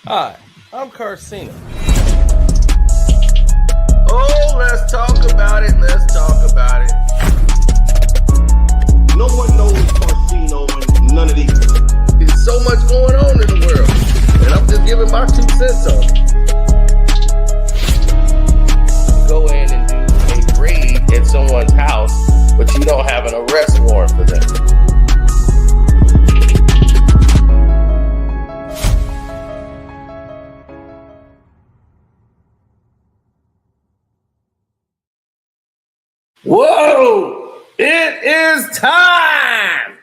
Hi, I'm Carcino. Oh, let's talk about it. Let's talk about it. No one knows Carcino and none of these. There's so much going on in the world, and I'm just giving my 2 cents on it. Go in and do a raid at someone's house, but you don't have an arrest warrant for them. Whoa! It is time!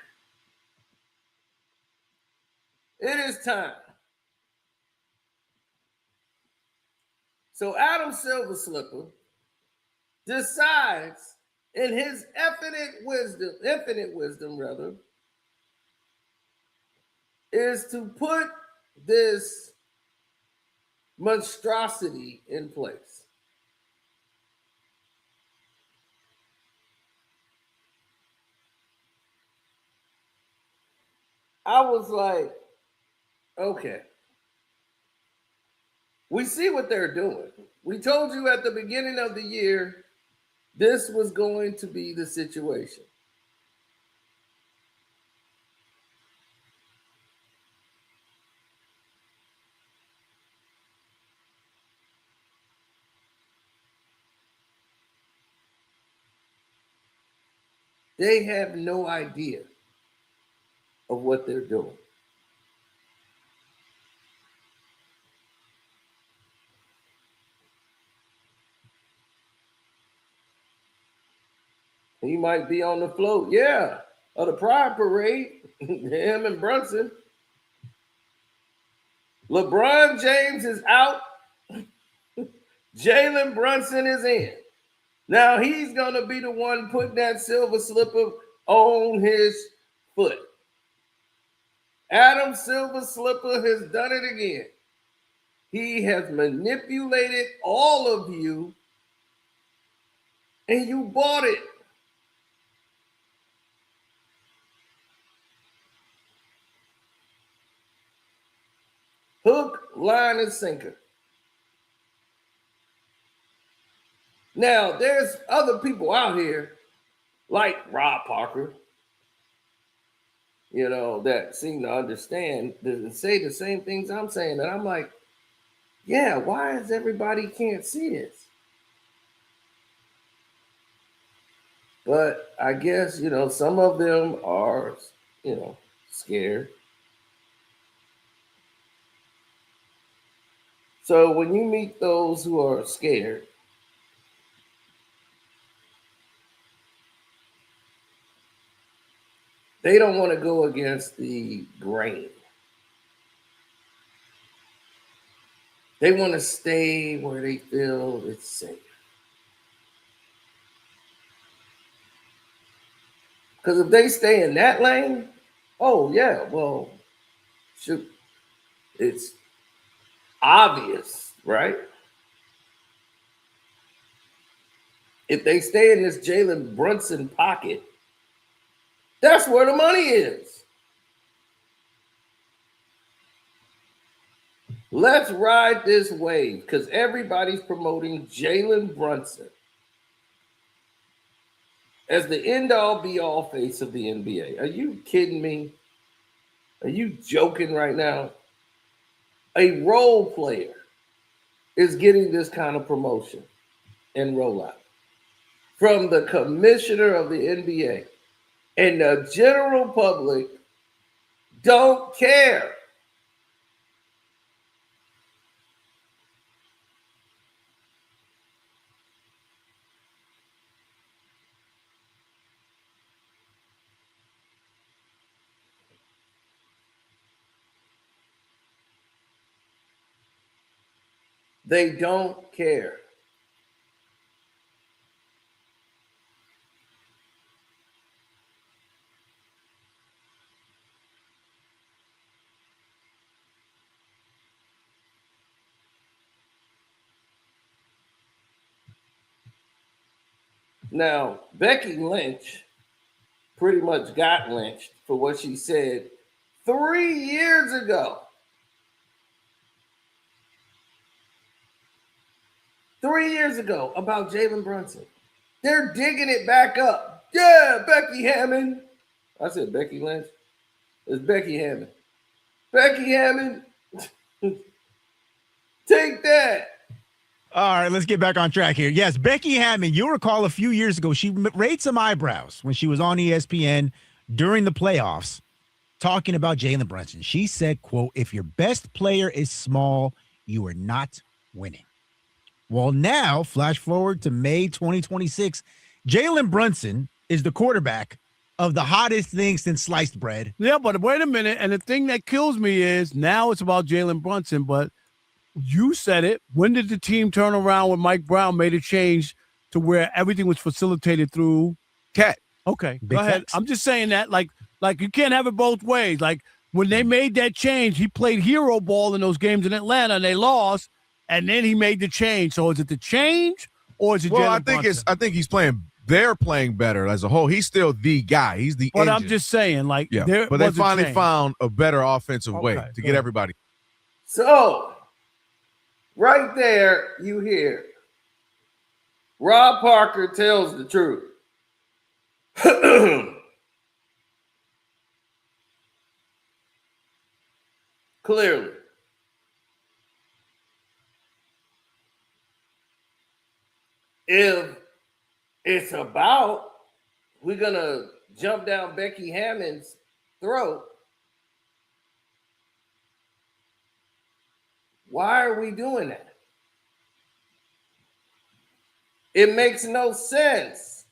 It is time. So Adam Silver Slipper decides in his infinite wisdom rather, is to put this monstrosity in place. I was like, okay. We see what they're doing. We told you at the beginning of the year this was going to be the situation. They have no idea of what they're doing. He might be on the float, yeah, of the Pride Parade, him and Brunson. LeBron James is out. Jalen Brunson is in. Now he's going to be the one putting that silver slipper on his foot. Adam Silver Slipper has done it again. He has manipulated all of you, and you bought it. Hook, line, and sinker. Now, there's other people out here, like Rob Parker, that seem to understand and say the same things I'm saying. And I'm like, yeah, why is everybody can't see this? But I guess, some of them are, scared. So when you meet those who are scared, they don't want to go against the grain. They want to stay where they feel it's safe. Because if they stay in that lane, oh yeah, well, shoot, it's obvious, right? If they stay in this Jalen Brunson pocket, that's where the money is. Let's ride this wave because everybody's promoting Jalen Brunson as the end-all be-all face of the NBA. Are you kidding me? Are you joking right now? A role player is getting this kind of promotion and rollout from the commissioner of the NBA, and the general public don't care. They don't care. Now, Becky Lynch pretty much got lynched for what she said 3 years ago. 3 years ago about Jalen Brunson. They're digging it back up. Yeah, Becky Hammond. I said Becky Lynch. It's Becky Hammond. Becky Hammond, take that. All right, let's get back on track here. Yes, Becky Hammond, you'll recall a few years ago, she raised some eyebrows when she was on ESPN during the playoffs talking about Jalen Brunson. She said, quote, if your best player is small, you are not winning. Well, now, flash forward to May 2026, Jalen Brunson is the quarterback of the hottest thing since sliced bread. Yeah, but wait a minute. And the thing that kills me is now it's about Jalen Brunson, but you said it. When did the team turn around when Mike Brown made a change to where everything was facilitated through Cat? Okay, Big go ahead. facts. I'm just saying that like you can't have it both ways. Like when they made that change, he played hero ball in those games in Atlanta and they lost, and then he made the change. So is it the change or is it Jalen Brunson? I think he's playing. They're playing better as a whole. He's still the guy. He's the But engine. I'm just saying, like, yeah. But they finally found a better offensive way to get everybody. So, right there, you hear Rob Parker tells the truth. Clearly. If it's about we're going to jump down Becky Hammond's throat, why are we doing that? It makes no sense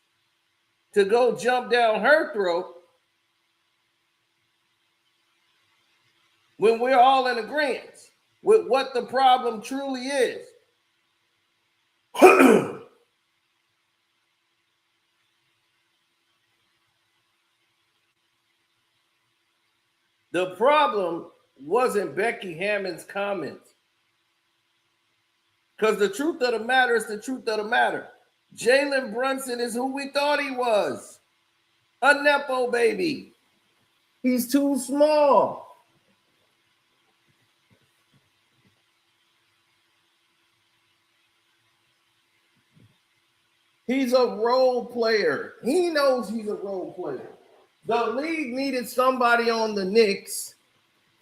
to go jump down her throat when we're all in agreement with what the problem truly is. The problem wasn't Becky Hammond's comments. Because the truth of the matter is the truth of the matter. Jalen Brunson is who we thought he was. A Nepo baby. He's too small. He's a role player. He knows he's a role player. The league needed somebody on the Knicks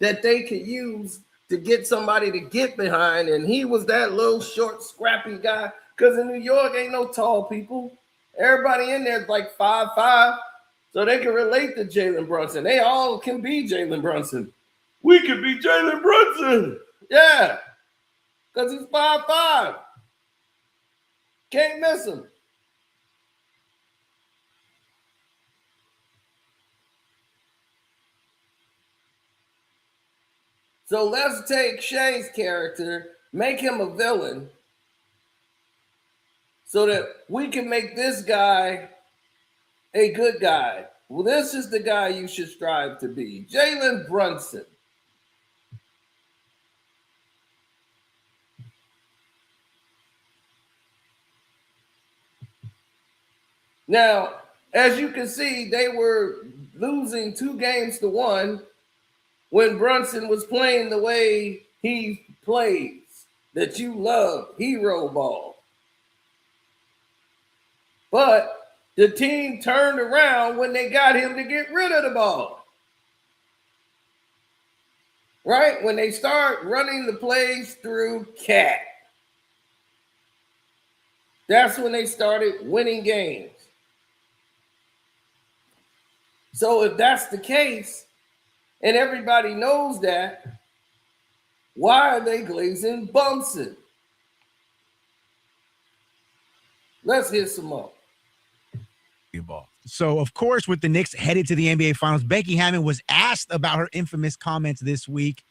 that they could use to get somebody to get behind, and he was that little short, scrappy guy. Because in New York, ain't no tall people. Everybody in there is like 5'5", so they can relate to Jalen Brunson. They all can be Jalen Brunson. We could be Jalen Brunson. Yeah, because he's 5'5". Can't miss him. So let's take Shay's character, make him a villain, so that we can make this guy a good guy. Well, this is the guy you should strive to be, Jalen Brunson. Now, as you can see, they were losing 2-1 when Brunson was playing the way he plays, that you love, hero ball. But the team turned around when they got him to get rid of the ball. Right? When they start running the plays through Cat. That's when they started winning games. So if that's the case, and everybody knows that, why are they glazing Brunson? Let's hit some more. So, of course, with the Knicks headed to the NBA Finals, Becky Hammond was asked about her infamous comments this week.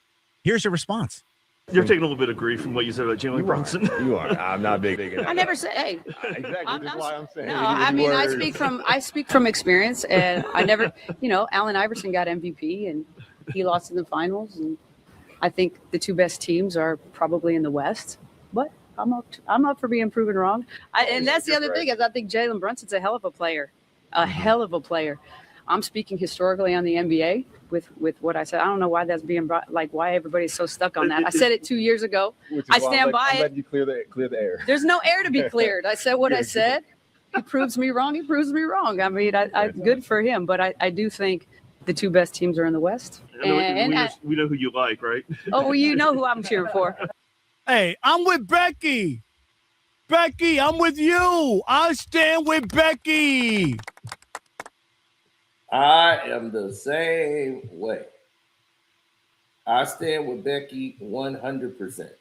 Here's her response. You're taking a little bit of grief from what you said about Jalen Brunson. You are. I'm not big in that. I never said, hey. Exactly. That's why I'm saying. No, I mean, I speak from experience, and I never, Allen Iverson got MVP, and he lost in the finals, and I think the two best teams are probably in the West, but I'm up for being proven wrong. And that's the other thing is I think Jalen Brunson's a hell of a player, I'm speaking historically on the NBA with what I said. I don't know why that's being brought, like why everybody's so stuck on that. I said it 2 years ago. I stand by I'm it. letting you clear the air. There's no air to be cleared. I said what I said. He proves me wrong. He proves me wrong. I mean, I good for him, but I do think the two best teams are in the West. We know who you like, right? Oh, well, you know who I'm cheering for. Hey, I'm with Becky. Becky, I'm with you. I stand with Becky. I am the same way. I stand with Becky 100%.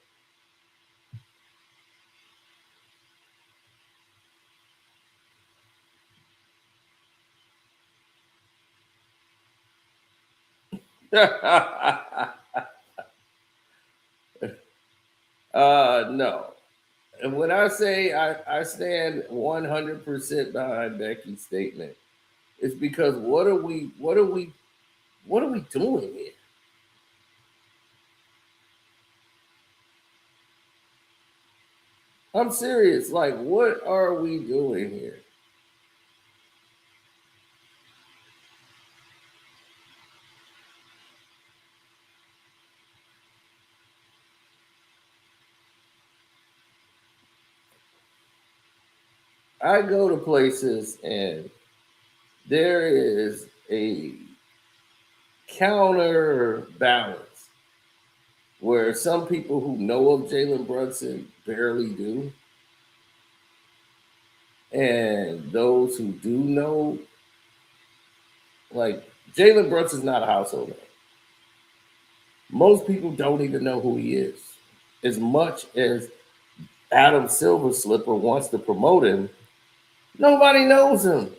No. And when I say I stand 100% behind Becky's statement, it's because what are we doing here? I'm serious. Like, what are we doing here? I go to places and there is a counterbalance where some people who know of Jalen Brunson barely do. And those who do know, like Jalen Brunson's not a household name. Most people don't even know who he is. As much as Adam Silver Slipper wants to promote him, nobody knows him.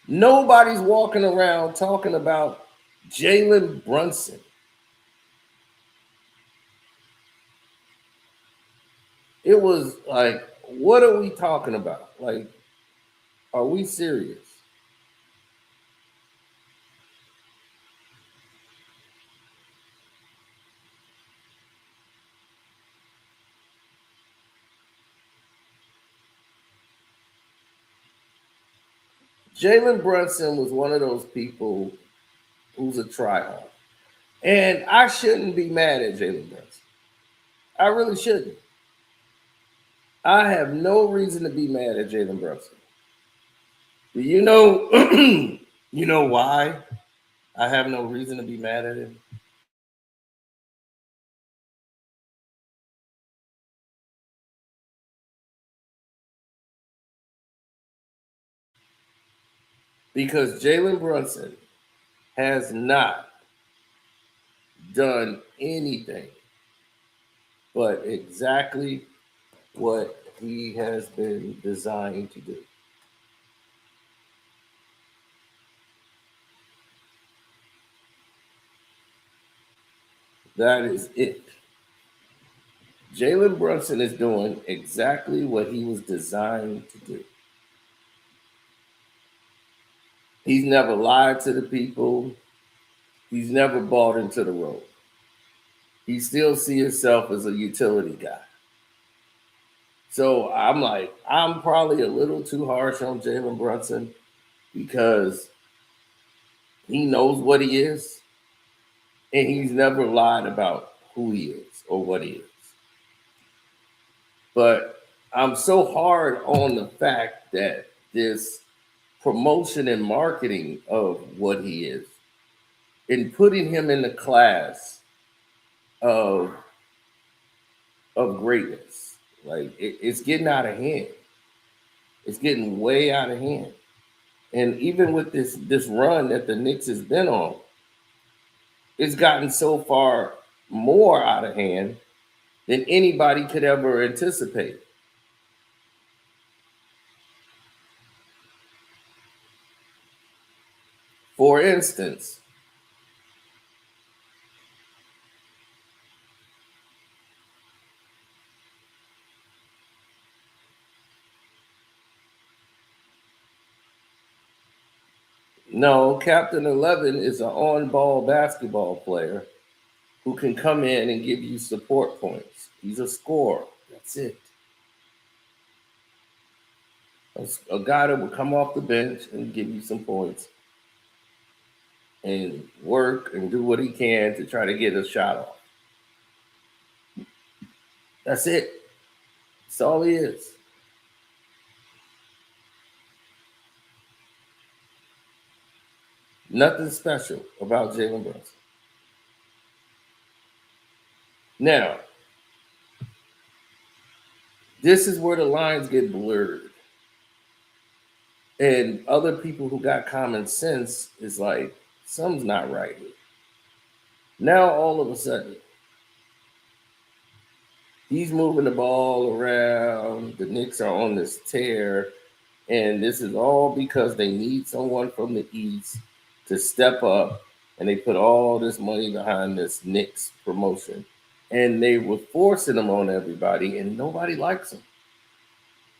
Nobody's walking around talking about Jalen Brunson. It was like, what are we talking about? Like, are we serious? Jalen Brunson was one of those people who's a tryhard. And I shouldn't be mad at Jalen Brunson. I really shouldn't. I have no reason to be mad at Jalen Brunson. Do you know you know why I have no reason to be mad at him? Because Jalen Brunson has not done anything but exactly what he has been designed to do. That is it. Jalen Brunson is doing exactly what he was designed to do. He's never lied to the people. He's never bought into the role. He still sees himself as a utility guy. So I'm like, I'm probably a little too harsh on Jalen Brunson because he knows what he is and he's never lied about who he is or what he is. But I'm so hard on the fact that this promotion and marketing of what he is and putting him in the class of greatness. Like it's getting out of hand. It's getting way out of hand. And even with this run that the Knicks has been on, it's gotten so far more out of hand than anybody could ever anticipate. For instance, no, Captain 11 is an on-ball basketball player who can come in and give you support points. He's a scorer. That's it. A guy that would come off the bench and give you some points and work and do what he can to try to get a shot off. That's it. That's all he is. Nothing special about Jalen Brunson. Now, this is where the lines get blurred. And other people who got common sense is like, something's not right here. Now, all of a sudden, he's moving the ball around. The Knicks are on this tear. And this is all because they need someone from the East to step up. And they put all this money behind this Knicks promotion. And they were forcing them on everybody, and nobody likes them.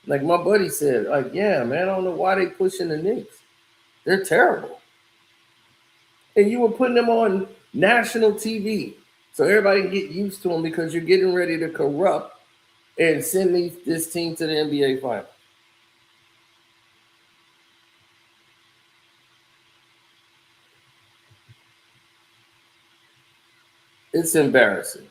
Like my buddy said, like, yeah, man, I don't know why they pushing the Knicks. They're terrible. And you were putting them on national TV so everybody can get used to them because you're getting ready to corrupt and send this team to the NBA Finals. It's embarrassing.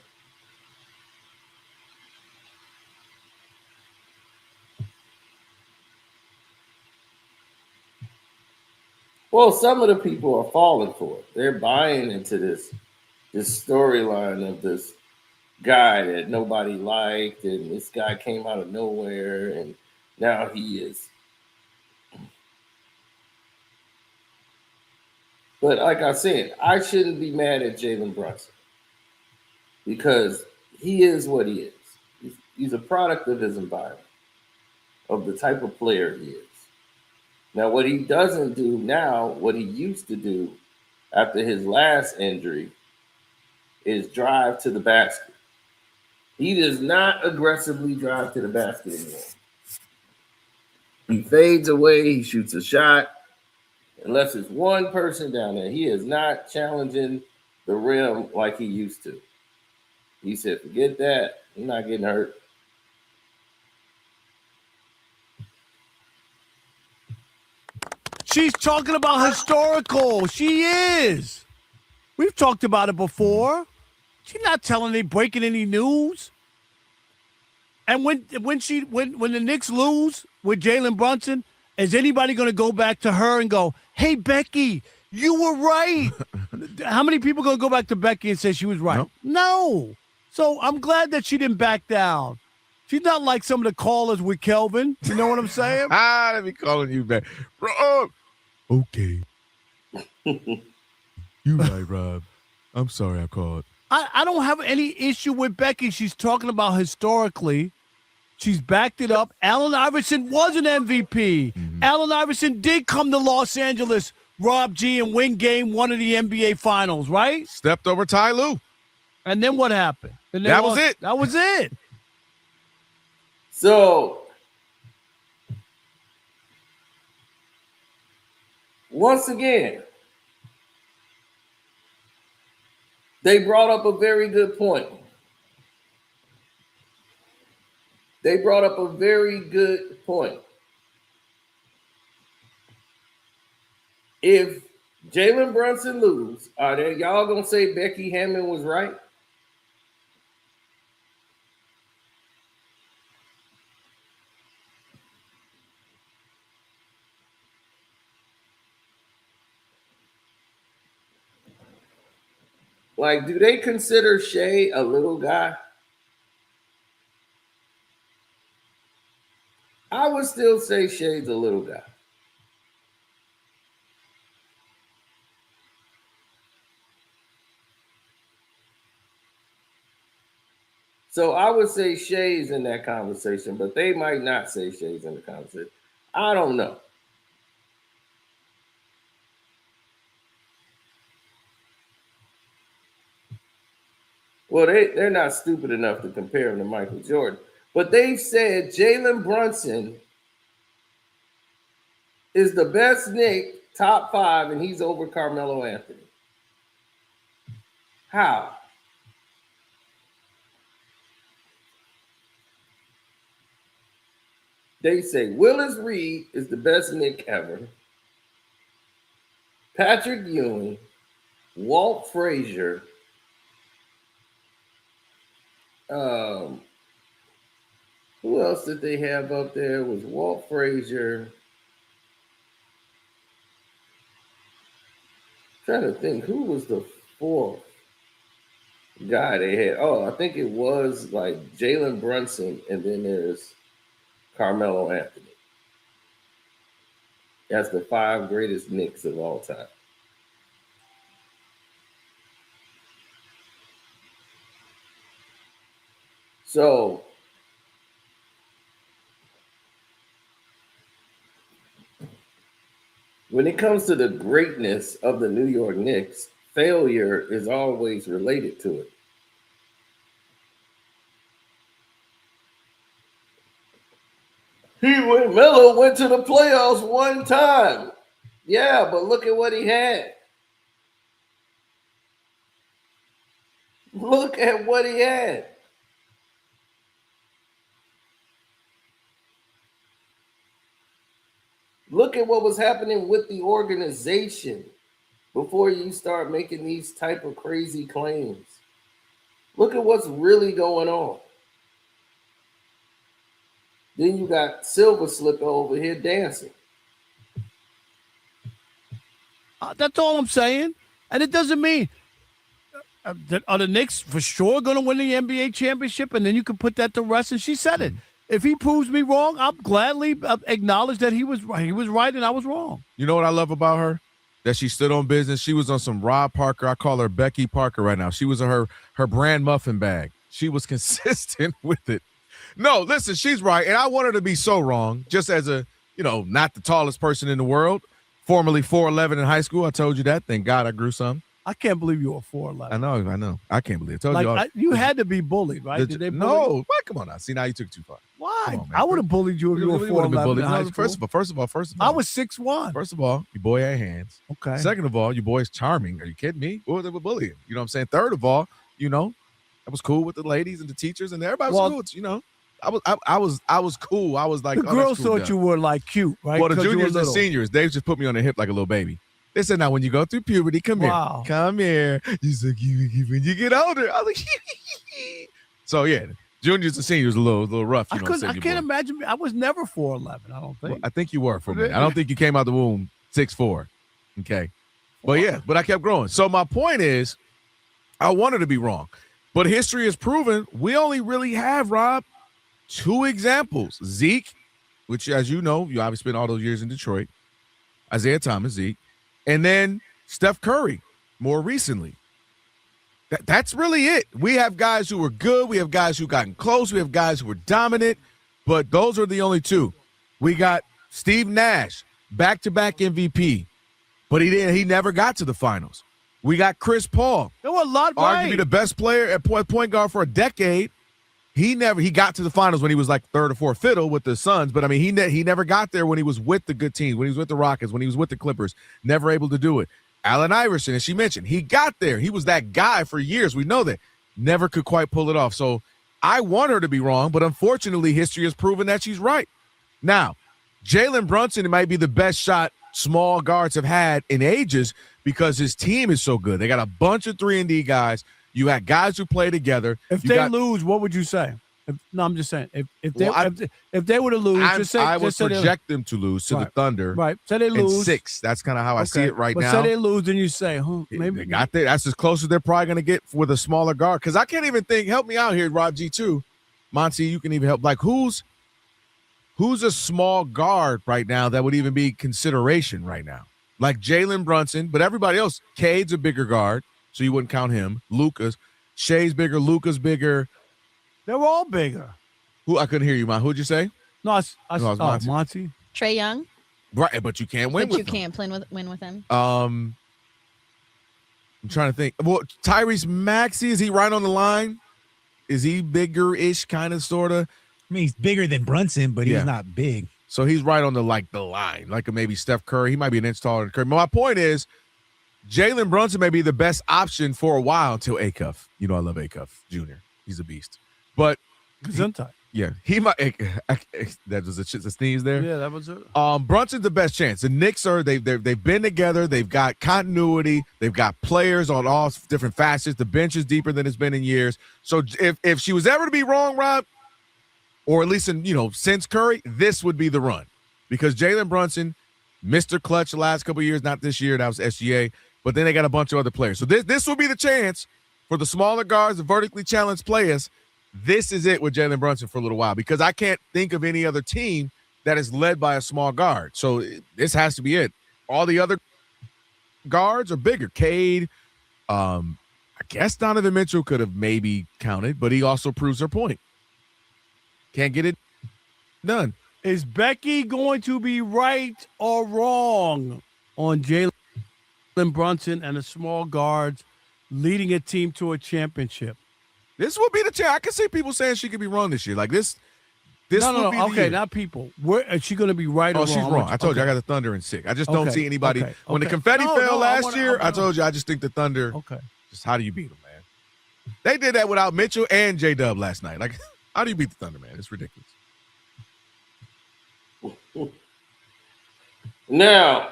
Well, some of the people are falling for it. They're buying into this storyline of this guy that nobody liked, and this guy came out of nowhere, and now he is. But like I said, I shouldn't be mad at Jalen Brunson because he is what he is. He's a product of his environment, of the type of player he is. Now, what he doesn't do now, what he used to do after his last injury, is drive to the basket. He does not aggressively drive to the basket anymore. He fades away, he shoots a shot, unless it's one person down there. He is not challenging the rim like he used to. He said, forget that. He's not getting hurt. She's talking about historical. She is. We've talked about it before. She's not breaking any news. And when the Knicks lose with Jalen Brunson, is anybody going to go back to her and go, hey, Becky, you were right? How many people going to go back to Becky and say she was right? Nope. No. So I'm glad that she didn't back down. She's not like some of the callers with Kelvin. You know what I'm saying? Let me calling you back. Okay. You right, Rob. I'm sorry I called. I don't have any issue with Becky. She's talking about historically. She's backed it up. Allen Iverson was an MVP. Mm-hmm. Allen Iverson did come to Los Angeles, Rob G, and win game one of the NBA Finals, right? Stepped over Ty Lue. And then what happened? That was it. That was it. So, once again, they brought up a very good point. If Jalen Brunson lose, are y'all gonna say Becky Hammond was right? Like, do they consider Shea a little guy? I would still say Shea's a little guy. So I would say Shea's in that conversation, but they might not say Shea's in the conversation. I don't know. Well, they're not stupid enough to compare him to Michael Jordan. But they've said Jalen Brunson is the best Knick, top 5, and he's over Carmelo Anthony. How? They say Willis Reed is the best Knick ever. Patrick Ewing, Walt Frazier, who else did they have up there? It was Walt Frazier. Trying to think, who was the fourth guy they had? Oh, I think it was like Jalen Brunson, and then there's Carmelo Anthony. That's the 5 greatest Knicks of all time. So, when it comes to the greatness of the New York Knicks, failure is always related to it. Melo went to the playoffs one time. Yeah, but look at what he had. Look at what he had. Look at what was happening with the organization before you start making these type of crazy claims. Look at what's really going on. Then you got Silver Slipper over here dancing. That's all I'm saying. And it doesn't mean are the Knicks for sure going to win the NBA championship? And then you can put that to rest. And she said it. If he proves me wrong, I'll gladly acknowledge that he was right. He was right and I was wrong. You know what I love about her? That she stood on business. She was on some Rob Parker. I call her Becky Parker right now. She was on her brand muffin bag. She was consistent with it. No, listen, she's right. And I want her to be so wrong, just as a, not the tallest person in the world, formerly 4'11" in high school. I told you that. Thank God I grew some. I can't believe you were 4'11". I know. I can't believe it. I told you had to be bullied, right? Did they bully no. you? What? Come on now. See, now you took it too far. Why? On, I would have bullied you if you were 4'11" in high school. First of all. I was 6'1". First of all, your boy had hands. Okay. Second of all, your boy's charming. Are you kidding me? What was they bullying? You know what I'm saying? Third of all, I was cool with the ladies and the teachers, and everybody was cool. I was cool. I was like, the girls cool, thought you were like cute, right? Well, the juniors and seniors, they just put me on the hip like a little baby. They said, now when you go through puberty, come here. You so cute when you get older. I was like, so yeah, juniors and seniors a little rough. I can't imagine. I was never 4'11". I don't think. Well, I think you were for me. I don't think you came out the womb 6'4". Okay, but I kept growing. So my point is, I wanted to be wrong, but history has proven we only really have, Rob, 2 examples. Zeke, which, as you know, you obviously spent all those years in Detroit. Isaiah Thomas, Zeke. And then Steph Curry, more recently. That's really it. We have guys who were good. We have guys who gotten close. We have guys who were dominant. But those are the only 2. We got Steve Nash, back-to-back MVP. But he never got to the finals. We got Chris Paul. There were a lot, arguably the best player at point guard for a decade. He got to the finals when he was like third or fourth fiddle with the Suns, but I mean he never got there when he was with the good teams, when he was with the Rockets, when he was with the Clippers. Never able to do it. Allen Iverson, as she mentioned, he got there. He was that guy for years. We know that. Never could quite pull it off. So I want her to be wrong, but unfortunately, history has proven that she's right. Now, Jalen Brunson might be the best shot small guards have had in ages because his team is so good. They got a bunch of 3-and-D guys. You got guys who play together. If they lose, what would you say? I'm just saying. If they were to lose, I would project them to lose to the Thunder. Right. Say they lose 6. That's kind of how I see it right now. But say they lose, then you say, maybe they got there. That's as close as they're probably going to get with a smaller guard. Because I can't even think. Help me out here, Rob G too. Monty, you can even help. Like who's a small guard right now that would even be consideration right now? Like Jalen Brunson, but everybody else. Cade's a bigger guard, so you wouldn't count him. Luka's, Shea's bigger. Luka's bigger. They're all bigger. Who I couldn't hear you, Monty. Who'd you say? No, Monty. Trae Young. Right, but you can't win. But with you him. can't win with him. I'm trying to think. Well, Tyrese Maxey, is he right on the line? Is he bigger-ish, kind of, sort of? I mean, he's bigger than Brunson, but he's not big. So he's right on the line, like maybe Steph Curry. He might be an inch taller than Curry. But my point is, Jalen Brunson may be the best option for a while until Acuff. You know I love Acuff Jr. He's a beast. But Gesundheit. Yeah, he might. That was a sneeze there. Yeah, that was it. Brunson's the best chance. The Knicks they've been together. They've got continuity. They've got players on all different facets. The bench is deeper than it's been in years. So if she was ever to be wrong, Rob, or at least since Curry, this would be the run, because Jalen Brunson, Mr. Clutch the last couple of years, not this year. That was SGA. But then they got a bunch of other players. So this will be the chance for the smaller guards, the vertically challenged players. This is it with Jalen Brunson for a little while, because I can't think of any other team that is led by a small guard. So this has to be it. All the other guards are bigger. Cade, I guess Donovan Mitchell could have maybe counted, but he also proves her point. Can't get it done. Is Becky going to be right or wrong on Jalen Brunson and the small guards leading a team to a championship? This will be the chance. I can see people saying she could be wrong this year. Like this No. be the Okay, year. not people. Is she going to be right or wrong? Oh, she's wrong. I told you I got the Thunder in 6. I just don't see anybody. When the confetti fell last year, I told you I just think the Thunder. Okay. Just how do you beat them, man? They did that without Mitchell and J-Dub last night. Like, how do you beat the Thunder, man? It's ridiculous. Now,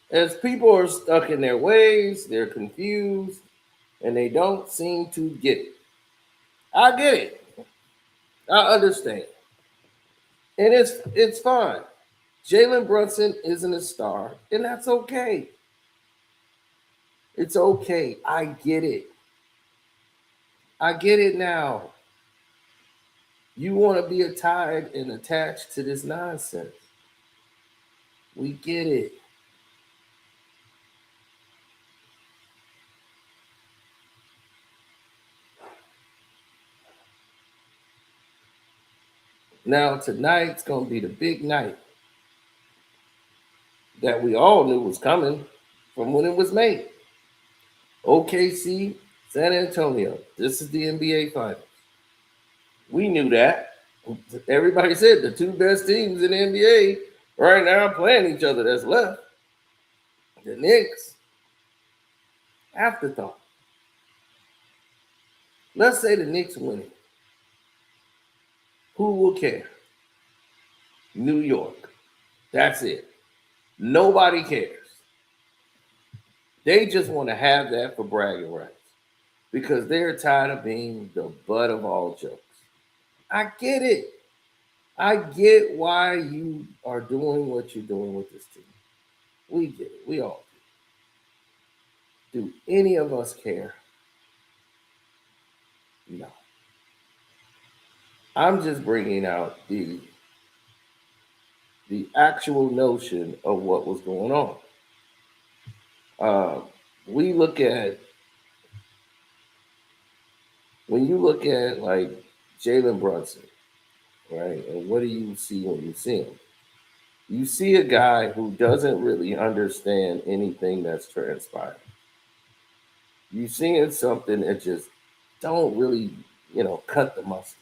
as people are stuck in their ways, they're confused, and they don't seem to get it. I get it. I understand. And it's fine. Jalen Brunson isn't a star, and that's okay. It's okay. I get it. I get it now. You want to be tied and attached to this nonsense. We get it. Now, tonight's going to be the big night that we all knew was coming from when it was made. OKC, San Antonio. This is the NBA Finals. We knew that. Everybody said the two best teams in the NBA right now playing each other that's left. The Knicks. Afterthought. Let's say the Knicks win it. Who will care? New York. That's it. Nobody cares. They just want to have that for bragging rights because they're tired of being the butt of all jokes. I get it. I get why you are doing what you're doing with this team. We get it. We all do. Do any of us care? No. I'm just bringing out the actual notion of what was going on. We look at, when you look at like Jalen Brunson, right? And what do you see when you see him? You see a guy who doesn't really understand anything that's transpired. You're seeing something that just don't really, cut the mustard.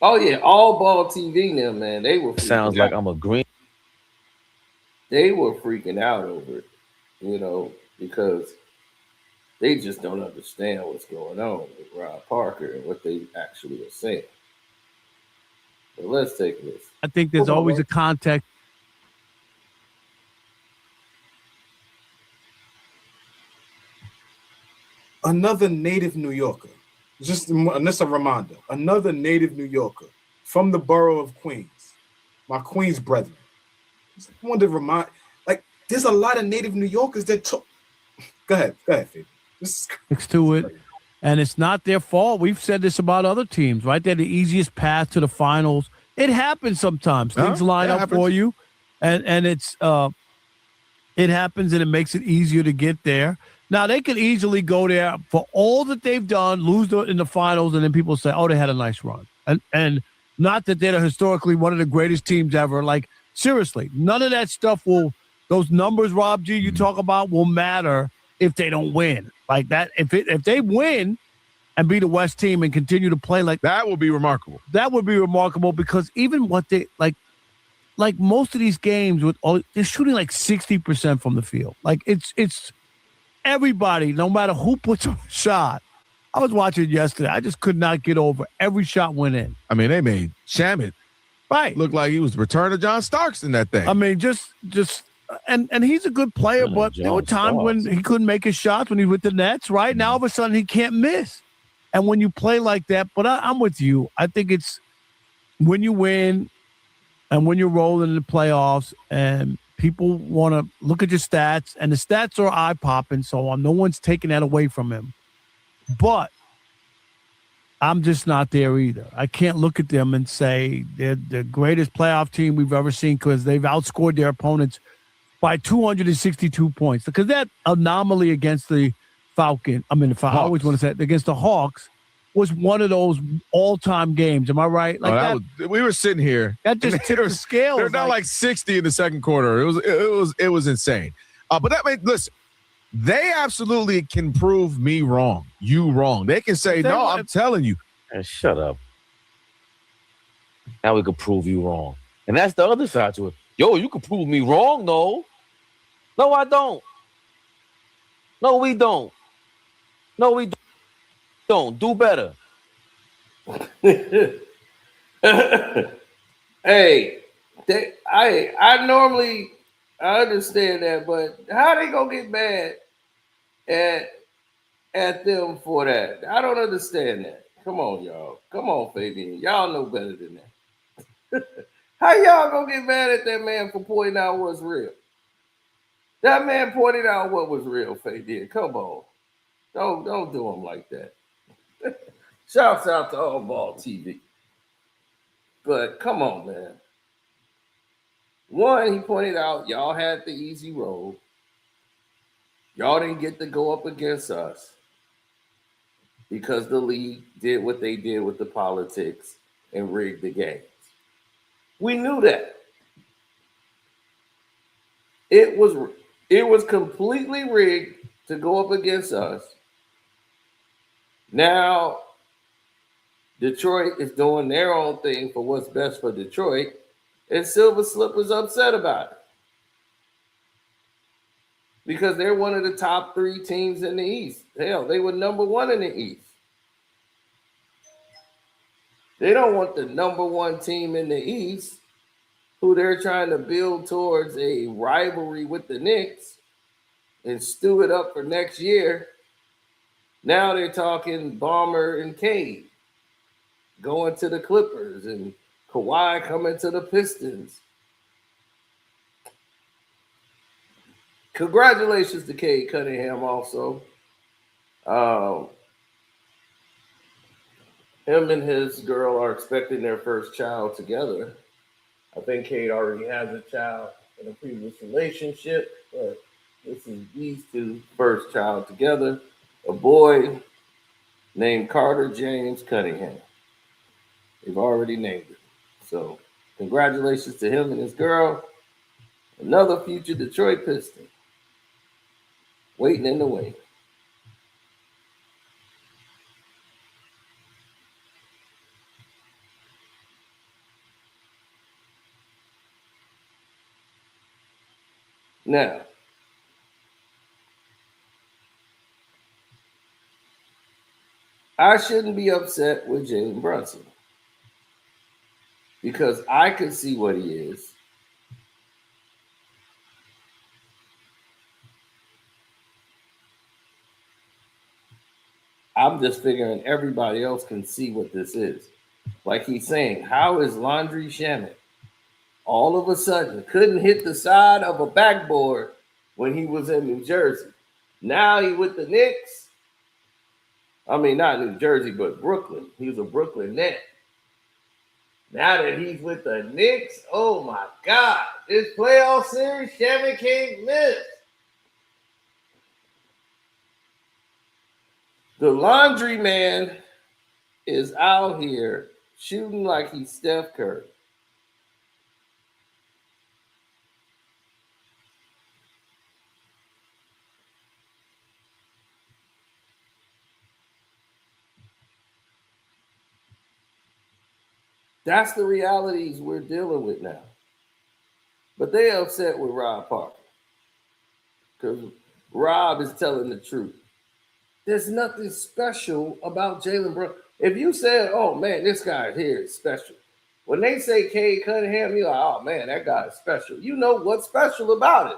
Oh yeah, all ball TV now, man. They were Sounds like I'm agreeing. They were freaking out over it, because they just don't understand what's going on with Rob Parker and what they actually are saying. But let's take this. I think there's always a context. Another native New Yorker. Just a reminder, another native New Yorker from the borough of Queens, my Queens brethren. Just wanted to remind, there's a lot of native New Yorkers that took. Go ahead, Fabian. Next to it, and it's not their fault. We've said this about other teams, right? They're the easiest path to the finals. It happens sometimes. Things line up for you, and it's it happens, and it makes it easier to get there. Now, they could easily go there for all that they've done, lose in the finals, and then people say, oh, they had a nice run. And not that they're historically one of the greatest teams ever. Like, seriously, none of that stuff those numbers, Rob G, you talk about will matter if they don't win. Like that, if they win, and be the West team and continue to play like That would be remarkable. that would be remarkable because even what they like most of these games they're shooting like 60% from the field. Like it's everybody, no matter who puts up a shot. I was watching it yesterday. I just could not get over. Every shot went in. I mean, they made Shamit look like he was the return of John Starks in that thing. I mean, just and he's a good player, but there were times when he couldn't make his shots when he was with the Nets, right? Now all of a sudden he can't miss. And when you play like that, but I'm with you. I think it's when you win and when you're rolling in the playoffs and people want to look at your stats, and the stats are eye-popping, so on. No one's taking that away from him. But I'm just not there either. I can't look at them and say they're the greatest playoff team we've ever seen because they've outscored their opponents by 262 points. Because that anomaly against the I always want to say it, against the Hawks was one of those all-time games. Am I right? Like we were sitting here. That just tipped the scale. They're not like 60 in the second quarter. It was insane. But that made listen. They absolutely can prove me wrong, you wrong. They can say, no, I'm telling you. And shut up. Now we can prove you wrong. And that's the other side to it. Yo, you can prove me wrong, no. No, I don't. No, we don't. No, we don't. Do better. Hey, I normally understand that, but how they gonna get mad at them for that? I don't understand that. Come on, y'all. Come on, Fabian. Y'all know better than that. How y'all gonna get mad at that man for pointing out what's real? That man pointed out what was real, Fabian. Come on. Don't do him like that. Shouts out to All Ball TV. But come on, man. One, he pointed out y'all had the easy road. Y'all didn't get to go up against us because the league did what they did with the politics and rigged the games. We knew that. It was completely rigged to go up against us. Now, Detroit is doing their own thing for what's best for Detroit, and Silver Slipper's upset about it because they're one of the top 3 teams in the East. Hell, they were number 1 in the East. They don't want the number 1 team in the East, who they're trying to build towards a rivalry with the Knicks and stew it up for next year. Now they're talking Bomber and Cade going to the Clippers and Kawhi coming to the Pistons. Congratulations to Cade Cunningham also. Him and his girl are expecting their first child together. I think Cade already has a child in a previous relationship, but this is these two first child together. A boy named Carter James Cunningham. They've already named it. So congratulations to him and his girl. Another future Detroit Piston. Waiting in the wing. Now, I shouldn't be upset with Jalen Brunson because I can see what he is. I'm just figuring everybody else can see what this is. Like he's saying, how is Landry Shamet all of a sudden couldn't hit the side of a backboard when he was in New Jersey? Now he with the Knicks. I mean, not New Jersey, but Brooklyn. He was a Brooklyn Net. Now that he's with the Knicks, oh my God, this playoff series, Shamet can't miss. The laundry man is out here shooting like he's Steph Curry. That's the realities we're dealing with now. But they upset with Rob Parker because Rob is telling the truth. There's nothing special about Jalen Brunson. If you said, oh, man, this guy here is special. When they say Cade Cunningham, you're like, oh, man, that guy is special. You know what's special about it.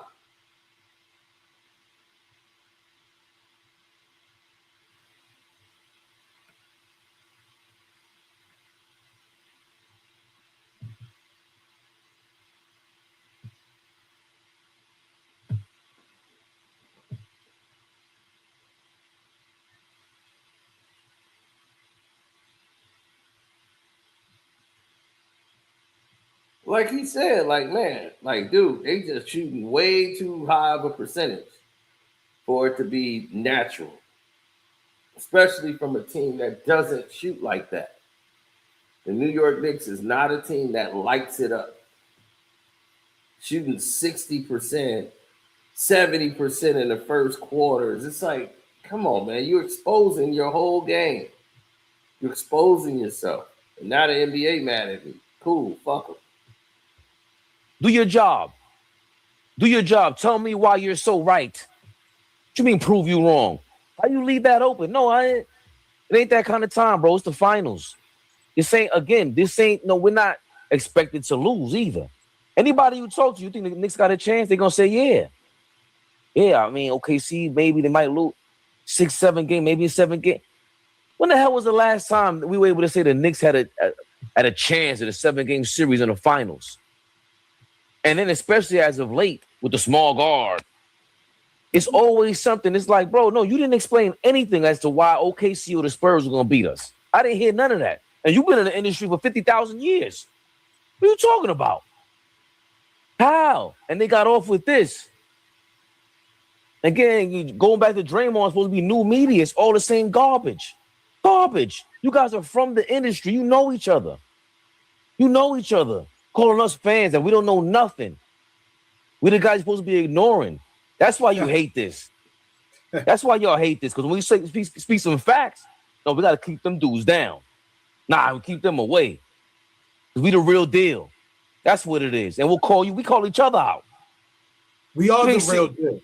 Like he said, like, man, like, dude, they just shooting way too high of a percentage for it to be natural, especially from a team that doesn't shoot like that. The New York Knicks is not a team that lights it up. Shooting 60%, 70% in the first quarters. It's like, come on, man, you're exposing your whole game. You're exposing yourself. And now the NBA mad at me. Cool, fuck them. Do your job. Do your job. Tell me why you're so right. What you mean prove you wrong? How you leave that open? No, it ain't that kind of time, bro. It's the finals. We're not expected to lose either. Anybody you talk to, you think the Knicks got a chance? They're going to say, yeah. Yeah, I mean, OKC, maybe they might lose 6, 7 game, maybe a 7 game. When the hell was the last time that we were able to say the Knicks had a chance at a 7-game series in the finals? And then especially as of late with the small guard, it's always something. It's like, bro, no, you didn't explain anything as to why OKC or the Spurs were going to beat us. I didn't hear none of that. And you've been in the industry for 50,000 years. What are you talking about? How? And they got off with this. Again, going back to Draymond, supposed to be new media. It's all the same garbage. Garbage. You guys are from the industry. You know each other. You know each other. Calling us fans and we don't know nothing. We're the guys supposed to be ignoring. That's why you hate this. That's why y'all hate this. Because when we speak some facts, no, we got to keep them dudes down. Nah, we keep them away. Because we the real deal. That's what it is. And we call each other out. We are the real deal.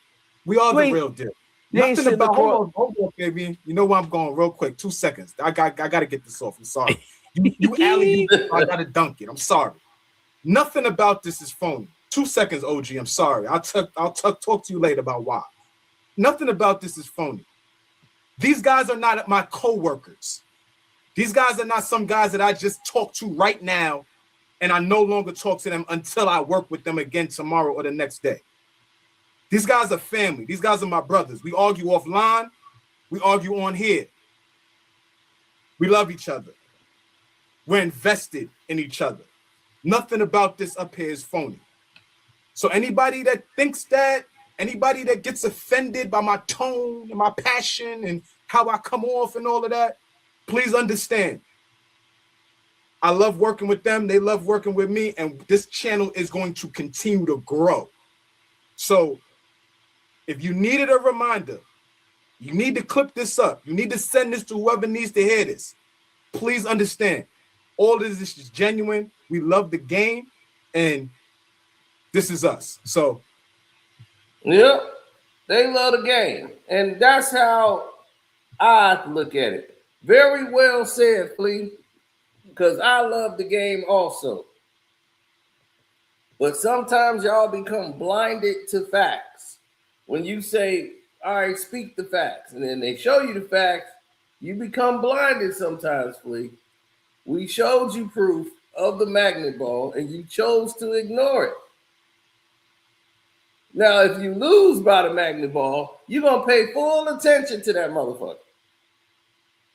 We are the real deal. Nothing about hold on, baby. You know where I'm going real quick. 2 seconds. I gotta get this off. I'm sorry. You alley, I gotta dunk it. I'm sorry. Nothing about this is phony. 2 seconds, OG. I'm sorry. I'll talk to you later about why. Nothing about this is phony. These guys are not my co-workers. These guys are not some guys that I just talk to right now, and I no longer talk to them until I work with them again tomorrow or the next day. These guys are family. These guys are my brothers. We argue offline. We argue on here. We love each other. We're invested in each other. Nothing about this up here is phony. So anybody that thinks that, anybody that gets offended by my tone and my passion and how I come off and all of that, please understand. I love working with them. They love working with me. And this channel is going to continue to grow. So if you needed a reminder, you need to clip this up. You need to send this to whoever needs to hear this. Please understand. All of this is genuine. We love the game, and this is us. So, yeah, they love the game, and that's how I look at it. Very well said, Flea, because I love the game also. But sometimes y'all become blinded to facts. When you say, all right, speak the facts, and then they show you the facts, you become blinded sometimes, Flea. We showed you proof of the magnet ball, and you chose to ignore it. Now, if you lose by the magnet ball, you're going to pay full attention to that motherfucker.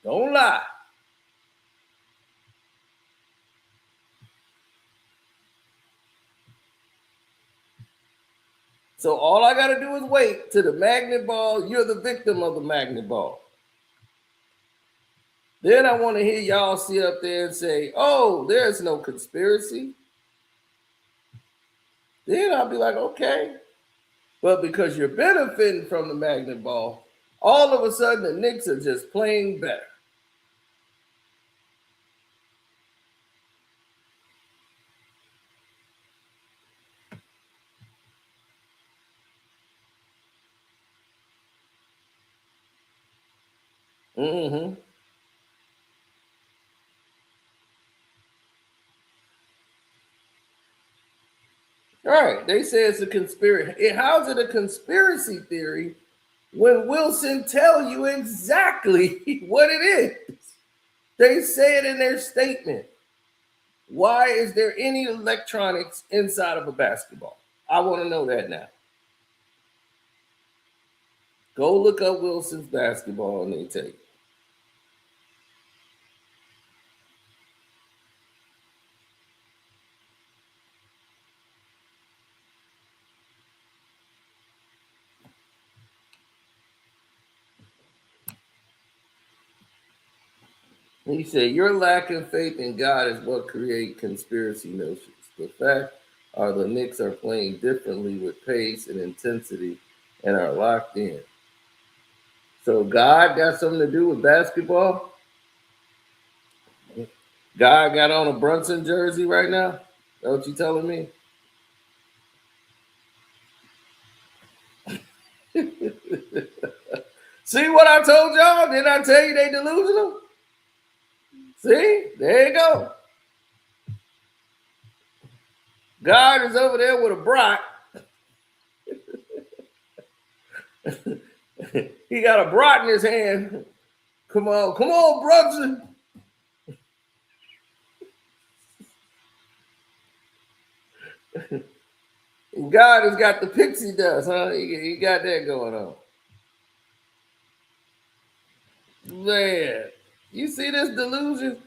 Don't lie. So all I got to do is wait till the magnet ball. You're the victim of the magnet ball. Then I want to hear y'all sit up there and say, oh, there's no conspiracy. Then I'll be like, okay. But because you're benefiting from the magnet ball, all of a sudden the Knicks are just playing better. Mm-hmm. All right. They say it's a conspiracy. How's it a conspiracy theory when Wilson tell you exactly what it is? They say it in their statement. Why is there any electronics inside of a basketball? I want to know that now. Go look up Wilson's basketball and they tell you. He said, your lack of faith in God is what create conspiracy notions. The fact are the Knicks are playing differently with pace and intensity and are locked in. So God got something to do with basketball? God got on a Brunson jersey right now? That what you telling me? See what I told y'all? Didn't I tell you they delusional? See? There you go. God is over there with a brat. He got a brat in his hand. Come on, Brunson. God has got the pixie dust, huh? He got that going on. Man, you see this delusion?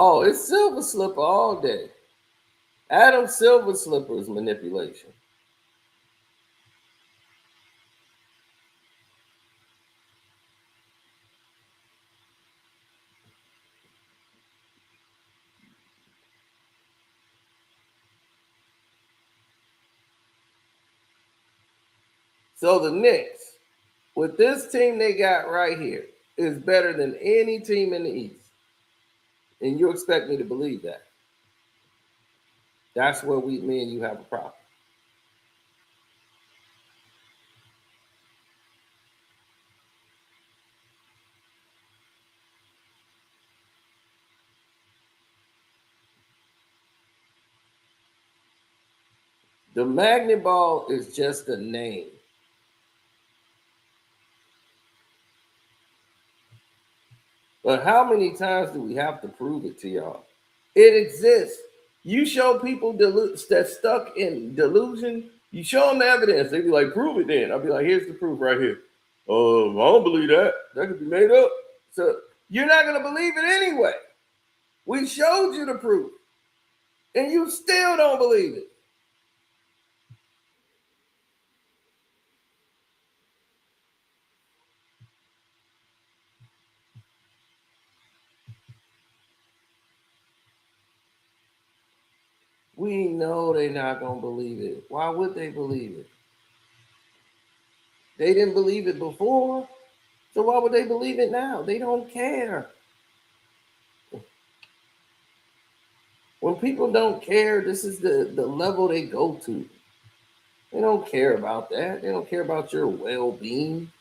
Oh, it's Silver Slipper all day. Adam Silver Slipper's manipulation. So the Knicks, with this team they got right here, is better than any team in the East. And you expect me to believe that. That's where me and you have a problem. The magnet ball is just a name. But how many times do we have to prove it to y'all? It exists. You show people that's stuck in delusion, you show them the evidence. They be like, prove it then. I'll be like, here's the proof right here. I don't believe that. That could be made up. So you're not going to believe it anyway. We showed you the proof. And you still don't believe it. We know they're not going to believe it. Why would they believe it? They didn't believe it before. So why would they believe it now? They don't care. When people don't care, this is the level they go to. They don't care about that. They don't care about your well-being.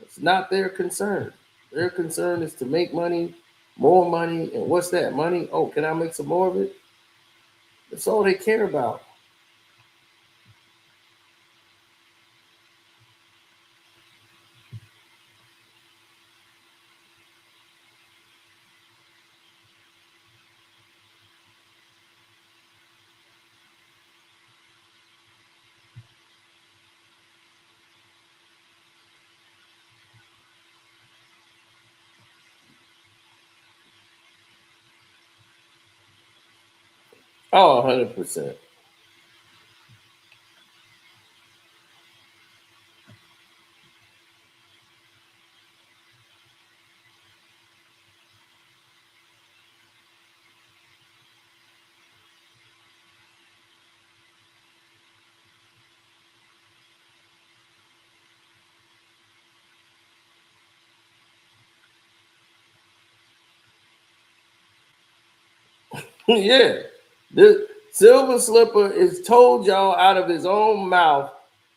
It's not their concern. Their concern is to make money, more money. And what's that money? Oh, can I make some more of it? That's all they care about. Oh, 100%. Yeah. This Silver Slipper is told y'all out of his own mouth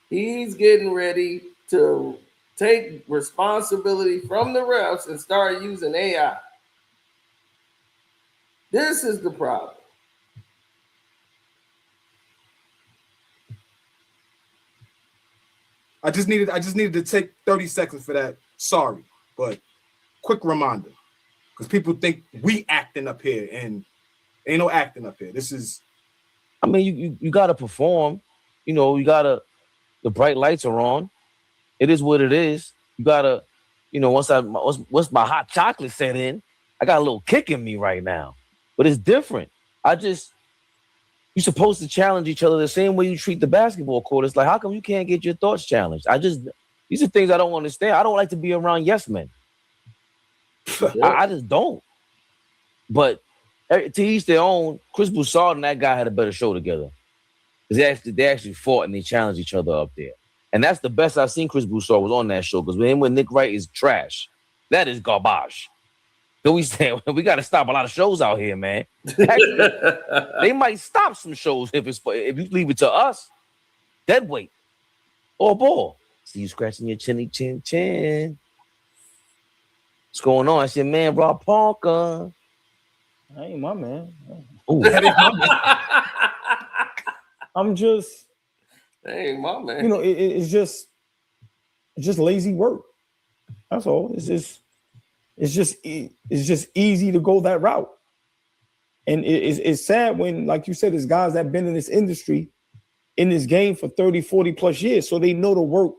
he's getting ready to take responsibility from the refs and start using AI. This is the problem. I just needed to take 30 seconds for that. Sorry, but quick reminder, because people think we acting up here, and ain't no acting up here. This is. I mean, you gotta perform. You know, the bright lights are on. It is what it is. You gotta, once my hot chocolate set in, I got a little kick in me right now. But it's different. You're supposed to challenge each other the same way you treat the basketball court. It's like, how come you can't get your thoughts challenged? These are things I don't understand. I don't like to be around yes men. I just don't. But to each their own. Chris Broussard and that guy had a better show together. Because they actually fought and they challenged each other up there. And that's the best I've seen Chris Broussard was on that show. Because when Nick Wright is trash, that is garbage. So we got to stop a lot of shows out here, man. Actually, they might stop some shows if you leave it to us. Dead weight or ball. See you scratching your chinny chin chin. What's going on? I said, man, Rob Parker. That ain't my man. Ooh. I'm just. Hey, my man. You know, it's just lazy work. That's all. It's just easy to go that route. And it's sad when, like you said, there's guys that have been in this industry, in this game for 30, 40 plus years. So they know the work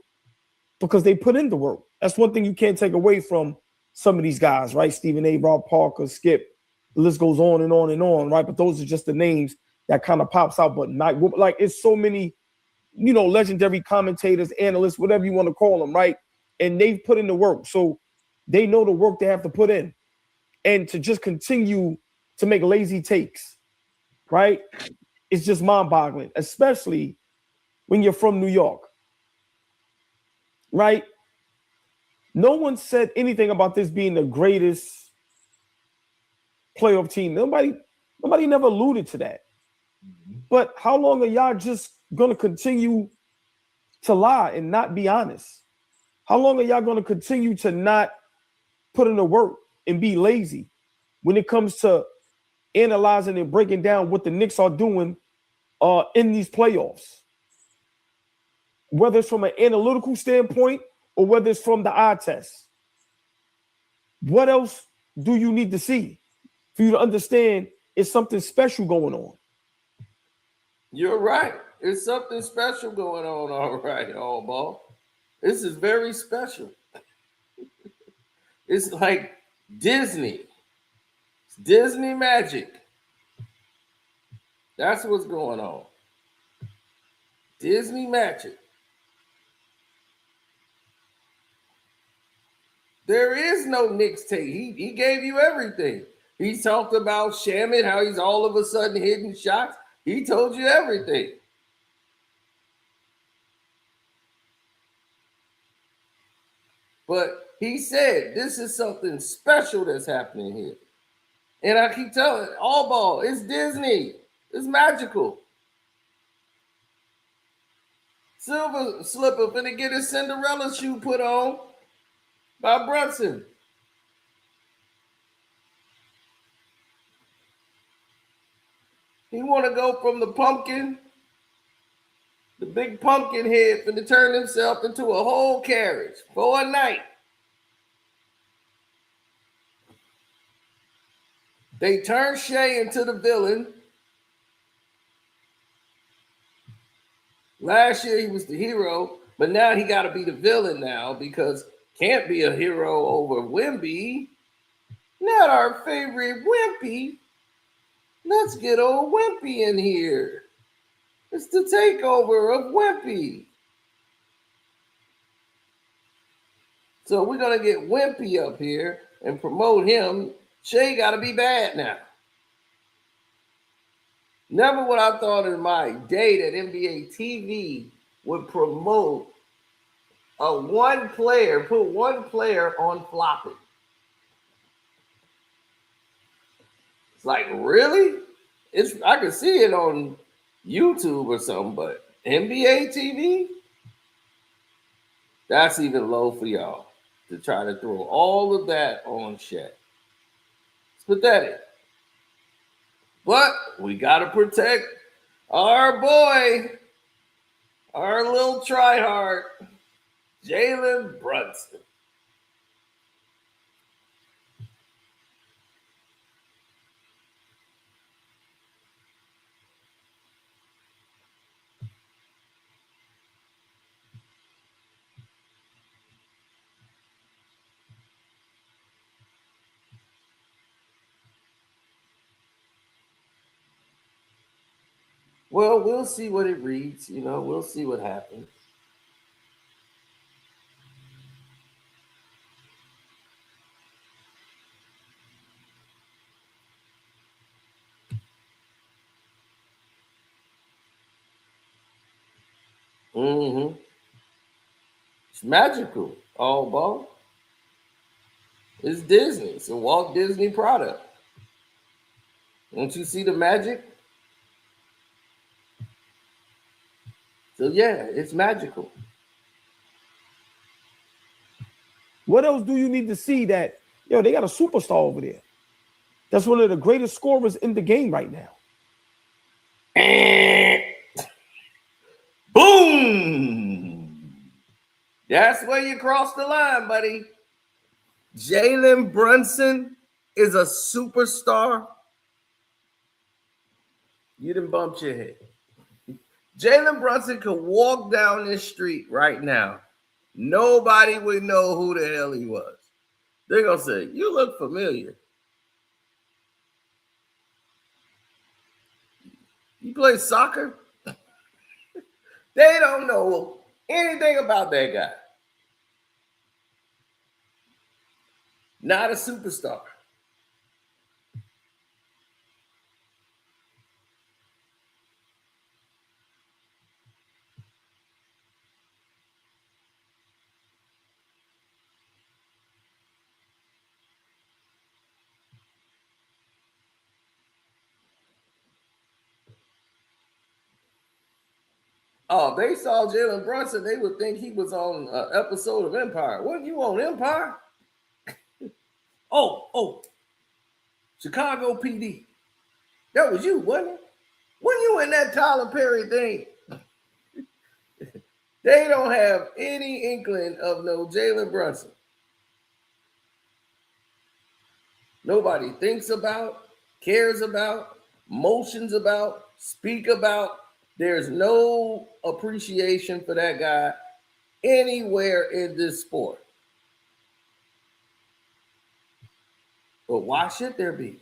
because they put in the work. That's one thing you can't take away from some of these guys, right? Stephen A., Rob Parker, Skip, the list goes on and on and on, right? But those are just the names that kind of pops out. But not like it's so many, legendary commentators, analysts, whatever you want to call them, right? And they've put in the work. So they know the work they have to put in. And to just continue to make lazy takes, right? It's just mind-boggling, especially when you're from New York, right? No one said anything about this being the greatest playoff team. Nobody never alluded to that. But how long are y'all just going to continue to lie and not be honest? How long are y'all going to continue to not put in the work and be lazy when it comes to analyzing and breaking down what the Knicks are doing in these playoffs? Whether it's from an analytical standpoint or whether it's from the eye test. What else do you need to see for you to understand it's something special going on? You're right. It's something special going on, all right, all ball. This is very special. It's like Disney. It's Disney magic. That's what's going on. Disney magic. There is no Knicks tape. He gave you everything. He talked about Shamit, how he's all of a sudden hitting shots. He told you everything. But he said this is something special that's happening here. And I keep telling all ball, it's Disney. It's magical. Silver Slipper finna get his Cinderella shoe put on by Brunson. He want to go from the pumpkin, the big pumpkin head, finna turn himself into a whole carriage for a night. They turned Shea into the villain. Last year he was the hero, but now he got to be the villain now because can't be a hero over Wemby. Not our favorite Wimpy. Let's get old Wimpy in here. It's the takeover of Wimpy. So we're going to get Wimpy up here and promote him. Shea got to be bad now. Never would I thought in my day that NBA TV would promote put one player on flopping. It's like, really? I can see it on YouTube or something, but NBA TV, that's even low for y'all to try to throw all of that on Shaq. It's pathetic. But we gotta protect our boy, our little tryhard, Jalen Brunson. Well, we'll see what it reads. We'll see what happens. Mm-hmm. It's magical, all ball. It's Disney. It's a Walt Disney product. Don't you see the magic? So yeah, it's magical. What else do you need to see that, they got a superstar over there? That's one of the greatest scorers in the game right now. Boom! That's where you cross the line, buddy. Jalen Brunson is a superstar. You done bumped your head. Jalen Brunson could walk down this street right now. Nobody would know who the hell he was. They're going to say, you look familiar. You play soccer? They don't know anything about that guy. Not a superstar. Oh, they saw Jalen Brunson, they would think he was on an episode of Empire. Weren't you on Empire? Oh, Chicago PD. That was you, wasn't it? When you in that Tyler Perry thing, they don't have any inkling of no Jalen Brunson. Nobody thinks about, cares about, motions about, speak about. There's no appreciation for that guy anywhere in this sport. But why should there be?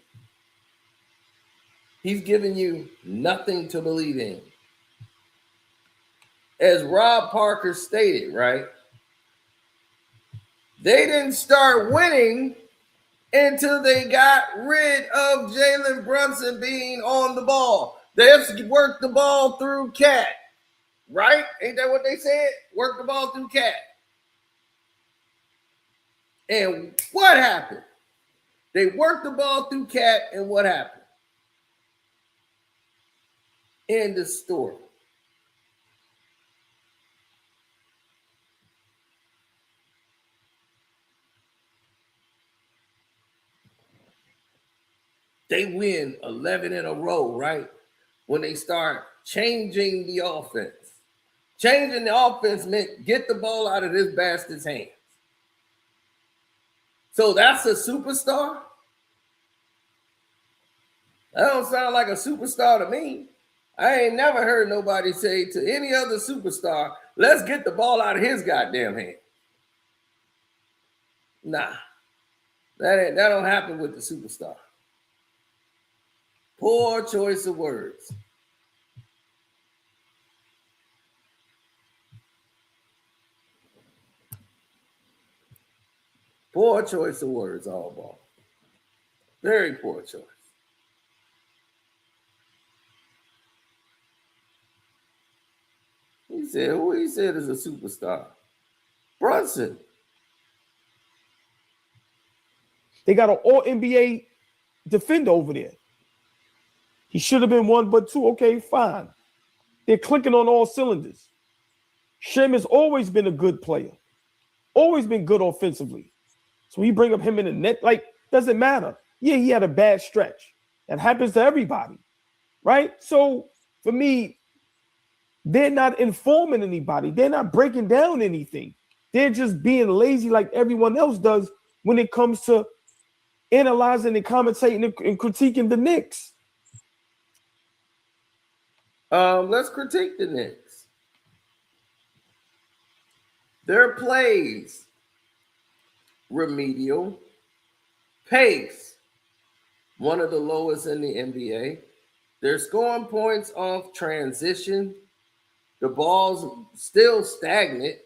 He's giving you nothing to believe in. As Rob Parker stated, right? They didn't start winning until they got rid of Jalen Brunson being on the ball. They have to work the ball through Cat, right? Ain't that what they said? Work the ball through Cat. And what happened? They worked the ball through Cat, and what happened? End of story. They win 11 in a row, right? When they start changing the offense. Changing the offense meant get the ball out of this bastard's hands. So that's a superstar? That don't sound like a superstar to me. I ain't never heard nobody say to any other superstar, let's get the ball out of his goddamn hand. Nah, that don't happen with the superstar. Poor choice of words. Poor choice of words, all ball. Very poor choice. He said, who he said is a superstar? Brunson. They got an all NBA defender over there. He should have been 1 but 2. Okay, fine. They're clicking on all cylinders. Shem has always been a good player, always been good offensively. So we bring up him in the net, like, doesn't matter. Yeah, he had a bad stretch. That happens to everybody, right? So for me, they're not informing anybody. They're not breaking down anything. They're just being lazy like everyone else does when it comes to analyzing and commentating and critiquing the Knicks. Let's critique the Knicks. Their plays, remedial. Pace, one of the lowest in the NBA. They're scoring points off transition. The ball's still stagnant.